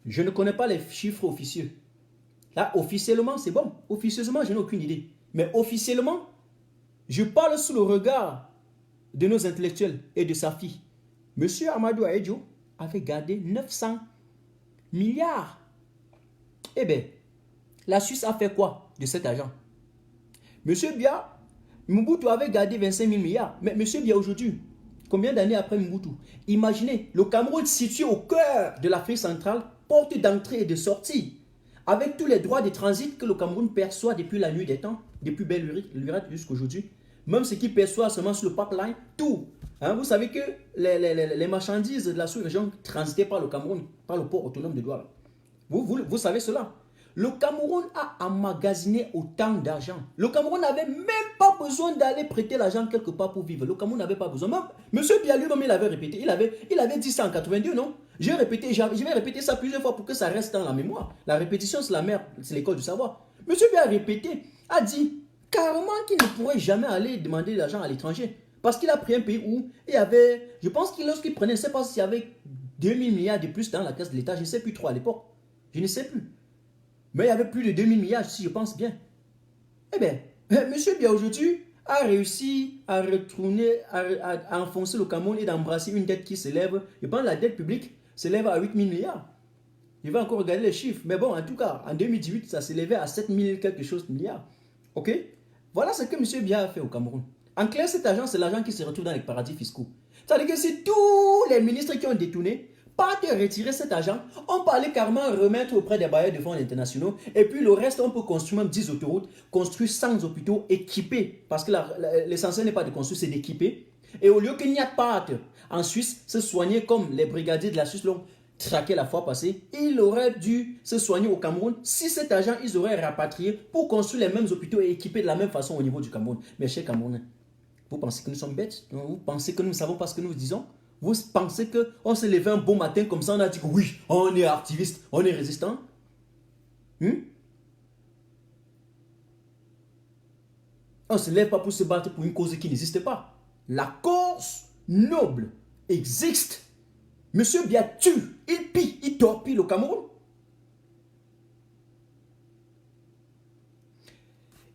Je ne connais pas les chiffres officieux. Là, officiellement, c'est bon. Officieusement, je n'ai aucune idée. Mais officiellement, je parle sous le regard de nos intellectuels et de sa fille. Monsieur Amadou Ahidjo avait gardé 900 milliards. Eh bien, la Suisse a fait quoi de cet argent? Monsieur Biya, Mobutu avait gardé 25 000 milliards. Mais Monsieur Biya aujourd'hui, combien d'années après Mobutu? Imaginez, le Cameroun situé au cœur de l'Afrique centrale, porte d'entrée et de sortie, avec tous les droits de transit que le Cameroun perçoit depuis la nuit des temps, depuis Belle Lurette jusqu'à aujourd'hui, même ce qu'il perçoit seulement sur le pipeline, tout. Hein, vous savez que les marchandises de la sous-région transitaient par le Cameroun, par le port autonome de Douala. Vous savez cela. Le Cameroun a emmagasiné autant d'argent. Le Cameroun n'avait même pas besoin d'aller prêter l'argent quelque part pour vivre. Le Cameroun n'avait pas besoin. Même M. Biya lui-même, il avait répété. Il avait dit ça en 82, non? Je vais répéter ça plusieurs fois pour que ça reste dans la mémoire. La répétition, c'est la mère, c'est l'école du savoir. M. Biya a répété, a dit carrément qu'il ne pourrait jamais aller demander de l'argent à l'étranger. Parce qu'il a pris un pays où il y avait, je pense qu'il lorsqu'il prenait, je ne sais pas s'il y avait 2000 milliards de plus dans la caisse de l'État, je ne sais plus trop à l'époque. Je ne sais plus. Mais il y avait plus de 2000 milliards, si je pense bien. Eh bien, M. Biya aujourd'hui a réussi à retourner, à enfoncer le Cameroun et d'embrasser une dette qui s'élève. Je pense que la dette publique s'élève à 8000 milliards. Je vais encore regarder les chiffres. Mais bon, en tout cas, en 2018, ça s'élevait à 7000 quelque chose de milliards. Ok? Voilà ce que M. Biya a fait au Cameroun. En clair, cet argent, c'est l'argent qui se retrouve dans les paradis fiscaux. C'est-à-dire que si tous les ministres qui ont détourné partent retirer cet argent, on peut aller carrément remettre auprès des bailleurs de fonds internationaux. Et puis le reste, on peut construire même 10 autoroutes, construire 100 hôpitaux équipés. Parce que l'essentiel n'est pas de construire, c'est d'équiper. Et au lieu qu'il n'y ait pas en Suisse se soigner comme les brigadiers de la Suisse l'ont traqué la fois passée, il aurait dû se soigner au Cameroun si cet argent, ils auraient rapatrié pour construire les mêmes hôpitaux et équipés de la même façon au niveau du Cameroun. Mais chers Camerounais, vous pensez que nous sommes bêtes? Vous pensez que nous ne savons pas ce que nous disons? Vous pensez qu'on s'est levé un bon matin comme ça, on a dit que oui, on est activiste, on est résistant? On ne se lève pas pour se battre pour une cause qui n'existe pas. La cause noble existe. Monsieur Biya tue, il pille, il torpille le Cameroun.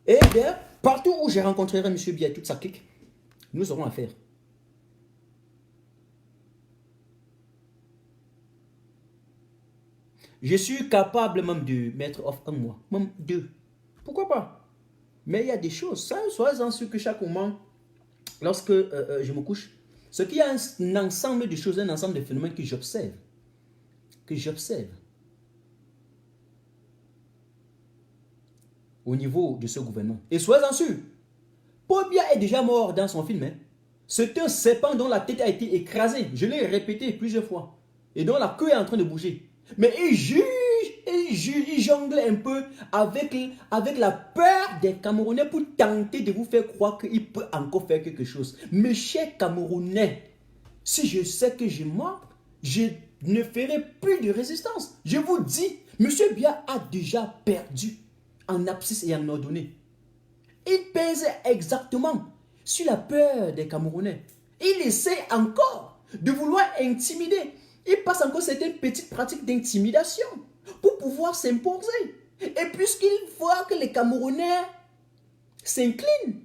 Eh bien, partout où je rencontrerai Monsieur Biya et toute sa clique, nous aurons affaire. Je suis capable même de mettre off un mois, même 2. Pourquoi pas? Mais il y a des choses, ça, soyez-en sûr que chaque moment, lorsque je me couche, ce qu'il y a un ensemble de choses, un ensemble de phénomènes que j'observe. Au niveau de ce gouvernement. Et soyez-en sûr, Paul Biya est déjà mort dans son film. Hein. C'est un serpent dont la tête a été écrasée. Je l'ai répété plusieurs fois. Et dont la queue est en train de bouger. Mais il juge, il jongle un peu avec la peur des Camerounais pour tenter de vous faire croire qu'il peut encore faire quelque chose. Mes chers Camerounais, si je sais que je mens, je ne ferai plus de résistance. Je vous dis, M. Biya a déjà perdu en abscisse et en ordonnée. Il pèse exactement sur la peur des Camerounais. Il essaie encore de vouloir intimider. Il passe encore certaines petites pratiques d'intimidation pour pouvoir s'imposer. Et puisqu'il voit que les Camerounais s'inclinent,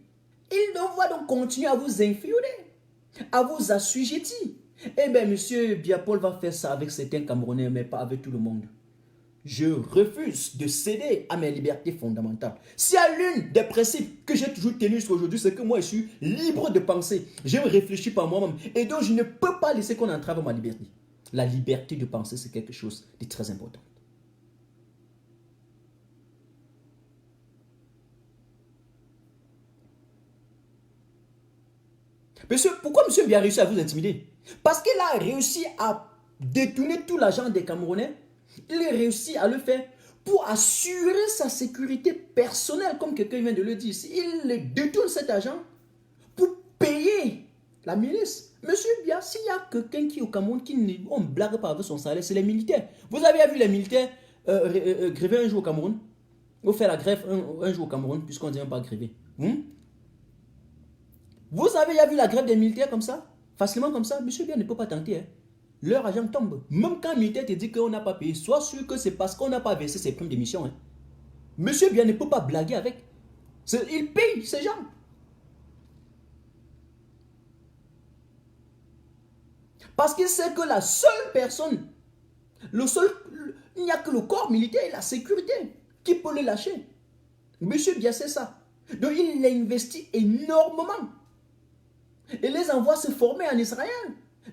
il doit donc continuer à vous inféoder, à vous assujettir. Eh bien, monsieur Biapol va faire ça avec certains Camerounais, mais pas avec tout le monde. Je refuse de céder à mes libertés fondamentales. S'il y a l'une des principes que j'ai toujours tenu jusqu'à aujourd'hui, c'est que moi, je suis libre de penser. Je réfléchis par moi-même. Et donc, je ne peux pas laisser qu'on entrave ma liberté. La liberté de penser, c'est quelque chose de très important. Monsieur, pourquoi monsieur a réussi à vous intimider? Parce qu'il a réussi à détourner tout l'argent des Camerounais. Il a réussi à le faire pour assurer sa sécurité personnelle, comme quelqu'un vient de le dire. Il détourne cet argent pour payer la milice. Monsieur Biya, s'il y a quelqu'un qui est au Cameroun qui ne blague pas avec son salaire, c'est les militaires. Vous avez vu les militaires gréver un jour au Cameroun? Ou faire la grève un jour au Cameroun, puisqu'on ne dit même pas gréver. Vous avez déjà vu la grève des militaires comme ça? Facilement comme ça? Monsieur Biya ne peut pas tenter. Hein. Leur argent tombe. Même quand un militaire te dit qu'on n'a pas payé, sois sûr que c'est parce qu'on n'a pas versé ses primes d'émission. Hein. Monsieur Biya ne peut pas blaguer avec. Il paye ces gens. Parce qu'il sait que la seule personne, il n'y a que le corps militaire et la sécurité qui peut le lâcher. Monsieur Biya sait ça. Donc il investit énormément. Et les envoie se former en Israël.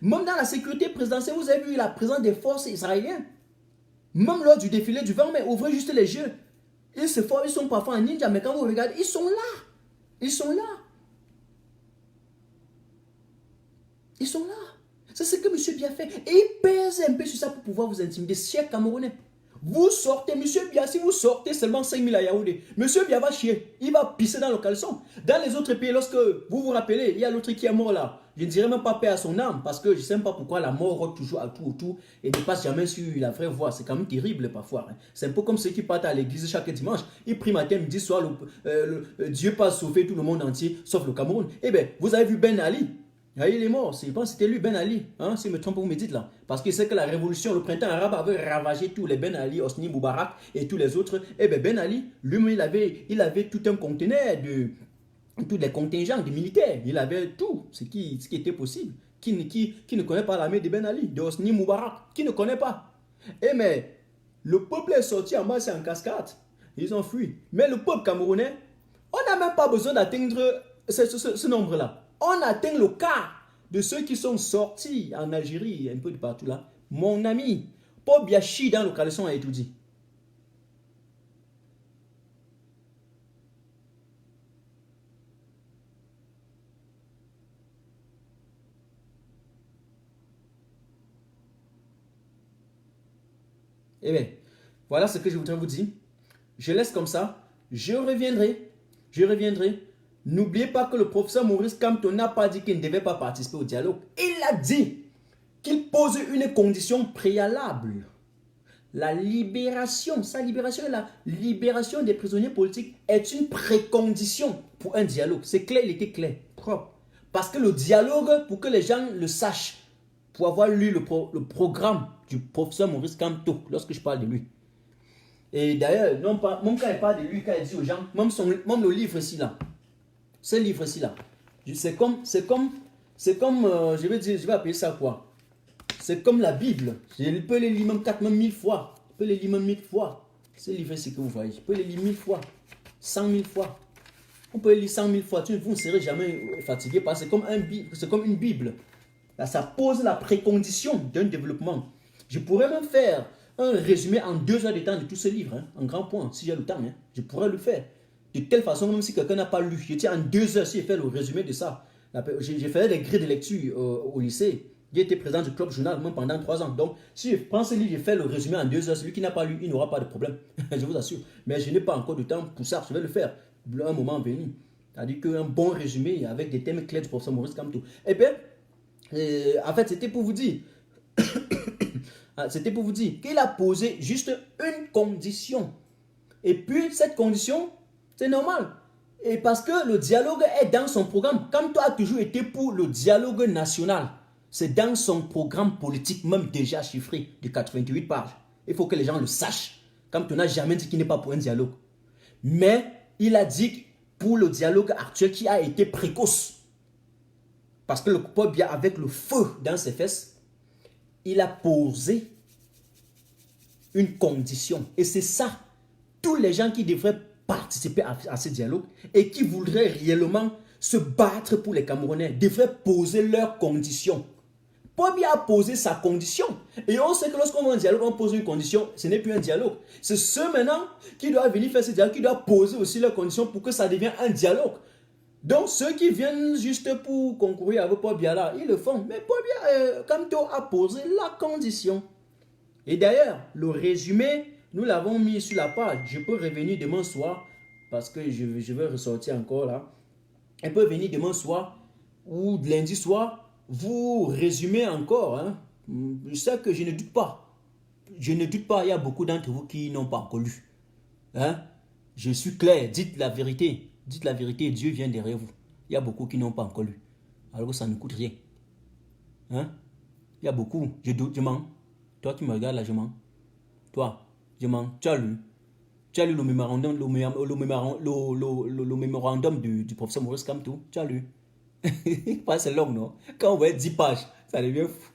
Même dans la sécurité présidentielle, vous avez vu la présence des forces israéliennes. Même lors du défilé du 20 mai, ouvrez juste les yeux. Ils se forment, ils sont parfois en India, mais quand vous regardez, ils sont là. Ils sont là. Ils sont là. C'est ce que M. Biya fait. Et il pèse un peu sur ça pour pouvoir vous intimider. Chers Camerounais, vous sortez, M. Biya, si vous sortez seulement 5 000 à Yaoundé, M. Biya va chier. Il va pisser dans le caleçon. Dans les autres pays, lorsque vous vous rappelez, il y a l'autre qui est mort là. Je ne dirais même pas paix à son âme, parce que je ne sais même pas pourquoi la mort rôde toujours à tout autour et ne passe jamais sur la vraie voie. C'est quand même terrible parfois. Hein. C'est un peu comme ceux qui partent à l'église chaque dimanche. Ils prient matin, midi, soir, Dieu passe sauver tout le monde entier, sauf le Cameroun. Eh bien, vous avez vu Ben Ali. Ah, il est mort, je pense que c'était lui Ben Ali, hein, si je me trompe, vous me dites là. Parce que c'est que la révolution, le printemps arabe avait ravagé tous les Ben Ali, Hosni Moubarak et tous les autres. Eh bien Ben Ali, lui-même, il avait tout un conteneur de tous les contingents de militaires. Il avait tout ce qui était possible. Qui ne connaît pas l'armée de Ben Ali, de Hosni Moubarak, qui ne connaît pas. Eh mais le peuple est sorti en masse et en cascade. Ils ont fui. Mais le peuple camerounais, on n'a même pas besoin d'atteindre ce nombre-là. On atteint le quart de ceux qui sont sortis en Algérie, un peu de partout là. Mon ami, Paul Biachi dans le caleçon a étudié. Eh bien, voilà ce que je voudrais vous dire. Je laisse comme ça. Je reviendrai. Je reviendrai. N'oubliez pas que le professeur Maurice Kamto n'a pas dit qu'il ne devait pas participer au dialogue. Il a dit qu'il pose une condition préalable. La libération, sa libération et la libération des prisonniers politiques est une précondition pour un dialogue. C'est clair, il était clair, propre. Parce que le dialogue, pour que les gens le sachent, pour avoir lu le programme du professeur Maurice Kamto, lorsque je parle de lui. Et d'ailleurs, même quand il parle de lui, quand il dit aux gens, même le livre ici là, ce livre-ci là, c'est comme, je vais dire, je vais appeler ça quoi? C'est comme la Bible. Je peux les lire même 4, même 1000 fois. Je peux les lire même 1000 fois. Ce livre-ci que vous voyez, je peux les lire 1000 fois, 100 000 fois. On peut les lire 100 000 fois. Vous ne serez jamais fatigué parce que c'est comme une Bible. Là, ça pose la précondition d'un développement. Je pourrais même faire un résumé en 2 heures de temps de tout ce livre, hein, en grand point, si j'ai le temps. Hein, je pourrais le faire. De telle façon, même si quelqu'un n'a pas lu, je tiens en 2 heures si j'ai fait le résumé de ça. J'ai fait des grilles de lecture au lycée. J'ai été président du club journal même pendant 3 ans. Donc, si je prends ce livre, je fais le résumé en 2 heures. Celui qui n'a pas lu, il n'aura pas de problème. Je vous assure. Mais je n'ai pas encore de temps pour ça. Je vais le faire. Un moment venu. C'est-à-dire qu'un bon résumé avec des thèmes clairs du professeur Maurice Kamto. Et bien, en fait, c'était pour vous dire. C'était pour vous dire qu'il a posé juste une condition. Et puis, cette condition, c'est normal. Et parce que le dialogue est dans son programme. Kamto a toujours été pour le dialogue national. C'est dans son programme politique, même déjà chiffré, de 88 pages. Il faut que les gens le sachent. Kamto n'a jamais dit qu'il n'est pas pour un dialogue. Mais il a dit pour le dialogue actuel qui a été précoce. parce que le Paul Biya, avec le feu dans ses fesses, il a posé une condition. Et c'est ça, tous les gens qui devraient participer à ce dialogue et qui voudraient réellement se battre pour les Camerounais devraient poser leurs conditions. Paul Biya a posé sa condition. Et on sait que lorsqu'on va un dialogue, on pose une condition, ce n'est plus un dialogue. C'est ceux maintenant qui doivent venir faire ce dialogue, qui doivent poser aussi leurs conditions pour que ça devienne un dialogue. Donc ceux qui viennent juste pour concourir avec Paul Biya là, ils le font. Mais Paul Biya, Kamto a posé la condition. Et d'ailleurs, le résumé, nous l'avons mis sur la page. Je peux revenir demain soir, parce que je vais ressortir encore là. On peut venir demain soir ou lundi soir, vous résumez encore. Hein. Je sais que je ne doute pas. Je ne doute pas, il y a beaucoup d'entre vous qui n'ont pas encore lu. Hein? Je suis clair, dites la vérité. Dites la vérité, Dieu vient derrière vous. Il y a beaucoup qui n'ont pas encore lu. Alors que ça ne coûte rien. Hein? Il y a beaucoup, je doute, je mens. Toi qui me regardes là, je mens. Toi, je mens. Tu as lu. Tu as lu le mémorandum, le mémorandum du professeur Maurice Kamto. Tu as lu. C'est long, non? Quand on voit 10 pages, ça devient fou.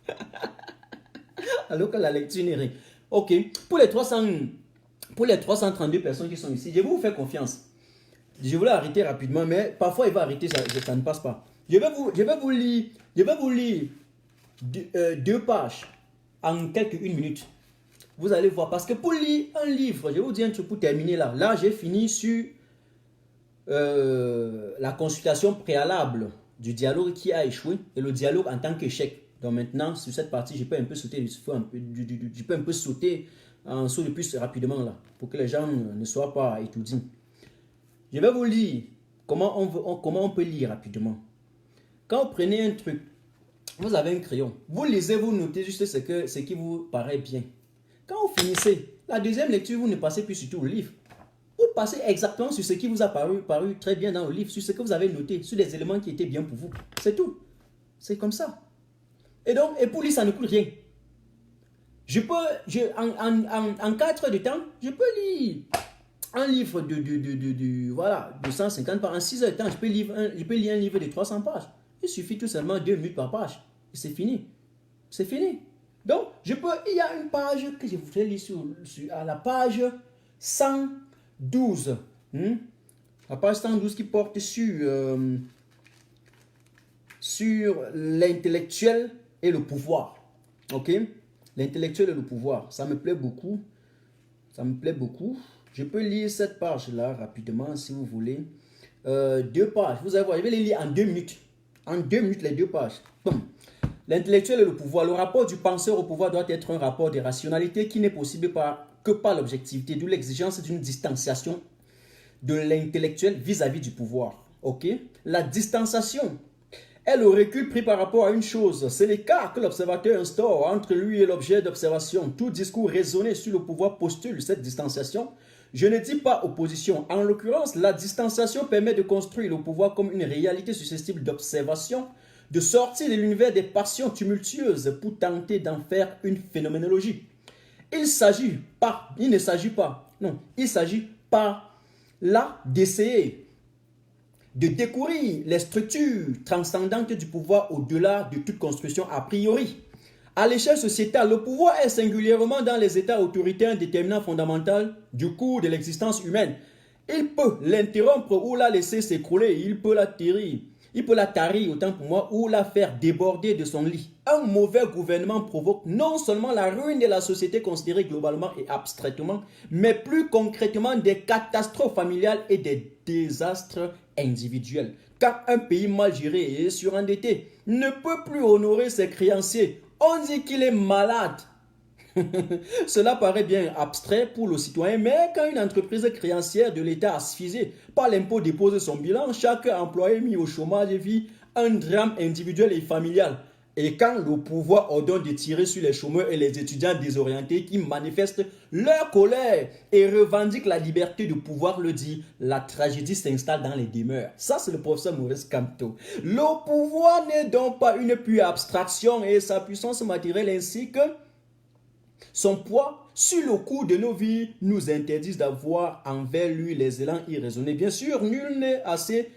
Alors que la lecture n'est rien. Ok. Pour les 332 personnes qui sont ici, je vais vous faire confiance. Je voulais arrêter rapidement, mais parfois il va arrêter, ça ne passe pas. Je vais vous lire 2 pages en quelques 1 minute. Vous allez voir, parce que pour lire un livre, je vais vous dire un truc pour terminer là. Là, j'ai fini sur la consultation préalable du dialogue qui a échoué et le dialogue en tant qu'échec. Donc maintenant, sur cette partie, je peux un peu sauter, je peux un peu sauter en saut de plus rapidement là, pour que les gens ne soient pas étourdis. Je vais vous lire comment on peut lire rapidement. Quand vous prenez un truc, vous avez un crayon, vous lisez, vous notez juste ce qui vous paraît bien. Quand vous finissez la deuxième lecture, vous ne passez plus sur tout le livre. Vous passez exactement sur ce qui vous a paru très bien dans le livre, sur ce que vous avez noté, sur les éléments qui étaient bien pour vous. C'est tout. C'est comme ça. Et donc, et pour lire, ça ne coûte rien. En 4 heures de temps, je peux lire un livre de 150 pages. En 6 heures de temps, je peux lire un livre de 300 pages. Il suffit tout simplement 2 minutes par page. Et c'est fini. C'est fini. Donc, il y a une page que je voudrais lire à la page 112. La page 112 qui porte sur l'intellectuel et le pouvoir. Ok? L'intellectuel et le pouvoir. Ça me plaît beaucoup. Ça me plaît beaucoup. Je peux lire cette page-là rapidement si vous voulez. 2 pages. Vous allez voir, je vais les lire en 2 minutes. En 2 minutes, les 2 pages. Bon. L'intellectuel et le pouvoir. Le rapport du penseur au pouvoir doit être un rapport de rationalité qui n'est possible que par l'objectivité, d'où l'exigence d'une distanciation de l'intellectuel vis-à-vis du pouvoir. Ok? La distanciation est le recul pris par rapport à une chose. C'est l'écart que l'observateur instaure entre lui et l'objet d'observation. Tout discours raisonné sur le pouvoir postule cette distanciation. Je ne dis pas opposition. En l'occurrence, la distanciation permet de construire le pouvoir comme une réalité susceptible d'observation, de sortir de l'univers des passions tumultueuses pour tenter d'en faire une phénoménologie. Il s'agit pas là d'essayer de découvrir les structures transcendantes du pouvoir au-delà de toute construction a priori. À l'échelle sociétale, le pouvoir est singulièrement dans les états autoritaires un déterminant fondamental du cours de l'existence humaine. Il peut l'interrompre ou la laisser s'écrouler, il peut la tarir autant pour moi ou la faire déborder de son lit. Un mauvais gouvernement provoque non seulement la ruine de la société considérée globalement et abstraitement, mais plus concrètement des catastrophes familiales et des désastres individuels. Car un pays mal géré et surendetté ne peut plus honorer ses créanciers. On dit qu'il est malade. Cela paraît bien abstrait pour le citoyen, mais quand une entreprise créancière de l'État asphyxiée par l'impôt dépose son bilan, chaque employé mis au chômage vit un drame individuel et familial. Et quand le pouvoir ordonne de tirer sur les chômeurs et les étudiants désorientés qui manifestent leur colère et revendiquent la liberté de pouvoir le dire, la tragédie s'installe dans les demeures. Ça, c'est le professeur Maurice Kamto. Le pouvoir n'est donc pas une pure abstraction et sa puissance matérielle ainsi que son poids sur le cours de nos vies nous interdisent d'avoir envers lui les élans irraisonnés. Bien sûr, nul n'est assez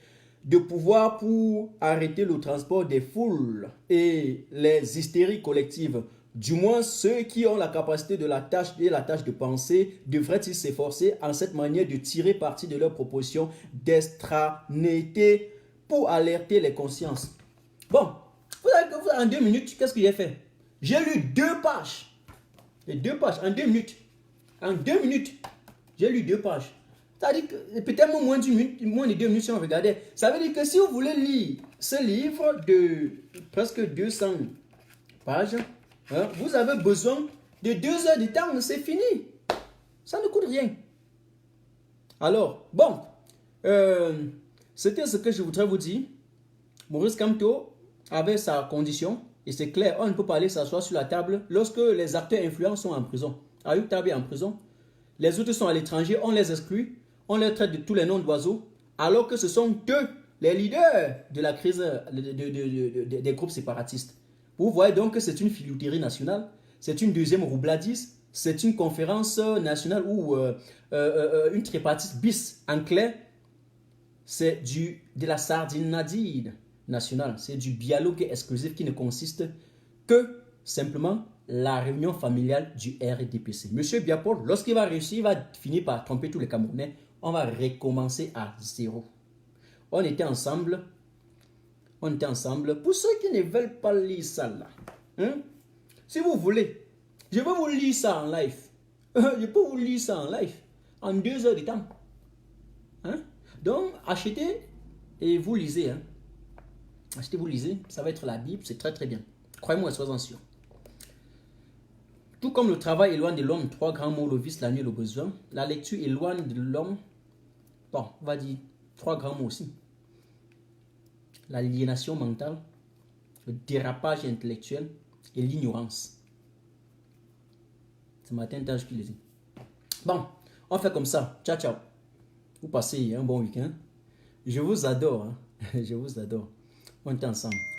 de pouvoir pour arrêter le transport des foules et les hystéries collectives. Du moins, ceux qui ont la capacité de la tâche et la tâche de penser devraient-ils s'efforcer en cette manière de tirer parti de leurs propositions d'extranéité pour alerter les consciences. Bon, en 2 minutes, qu'est-ce que j'ai fait? J'ai lu 2 pages. Et 2 pages en 2 minutes. En 2 minutes, j'ai lu 2 pages. Ça veut dire que peut-être moins de 2 minutes si on regardait. Ça veut dire que si vous voulez lire ce livre de presque 200 pages, hein, vous avez besoin de 2 heures de temps, c'est fini. Ça ne coûte rien. Alors, bon, c'était ce que je voudrais vous dire. Maurice Kamto avait sa condition, et c'est clair, on ne peut pas aller s'asseoir sur la table lorsque les acteurs influents sont en prison. Ayub Tabi est en prison, les autres sont à l'étranger, on les exclut, on les traite de tous les noms d'oiseaux, alors que ce sont eux les leaders de la crise des groupes séparatistes. Vous voyez donc que c'est une filouterie nationale, c'est une deuxième roubladis, c'est une conférence nationale ou une tripartite bis en clair, c'est de la sardinadine nationale, c'est du dialogue exclusif qui ne consiste que simplement la réunion familiale du RDPC. Monsieur Biapol, lorsqu'il va réussir, il va finir par tromper tous les Camerounais. On va recommencer à zéro. On était ensemble. Pour ceux qui ne veulent pas lire ça là, hein, si vous voulez, je vais vous lire ça en live. Je peux vous lire ça en live en 2 heures de temps. Hein? Donc, achetez et vous lisez. Hein. Achetez, vous lisez. Ça va être la Bible, c'est très très bien. Croyez-moi, soyez-en sûr. Tout comme le travail éloigne de l'homme 3 grands mots, le vice, la nuit, le besoin, la lecture éloigne de l'homme, bon, on va dire 3 grands mots aussi. L'aliénation mentale, le dérapage intellectuel et l'ignorance. Ce matin, je qui le dit. Bon, on fait comme ça. Ciao, ciao. Vous passez un bon week-end. Je vous adore. Hein? Je vous adore. On est ensemble.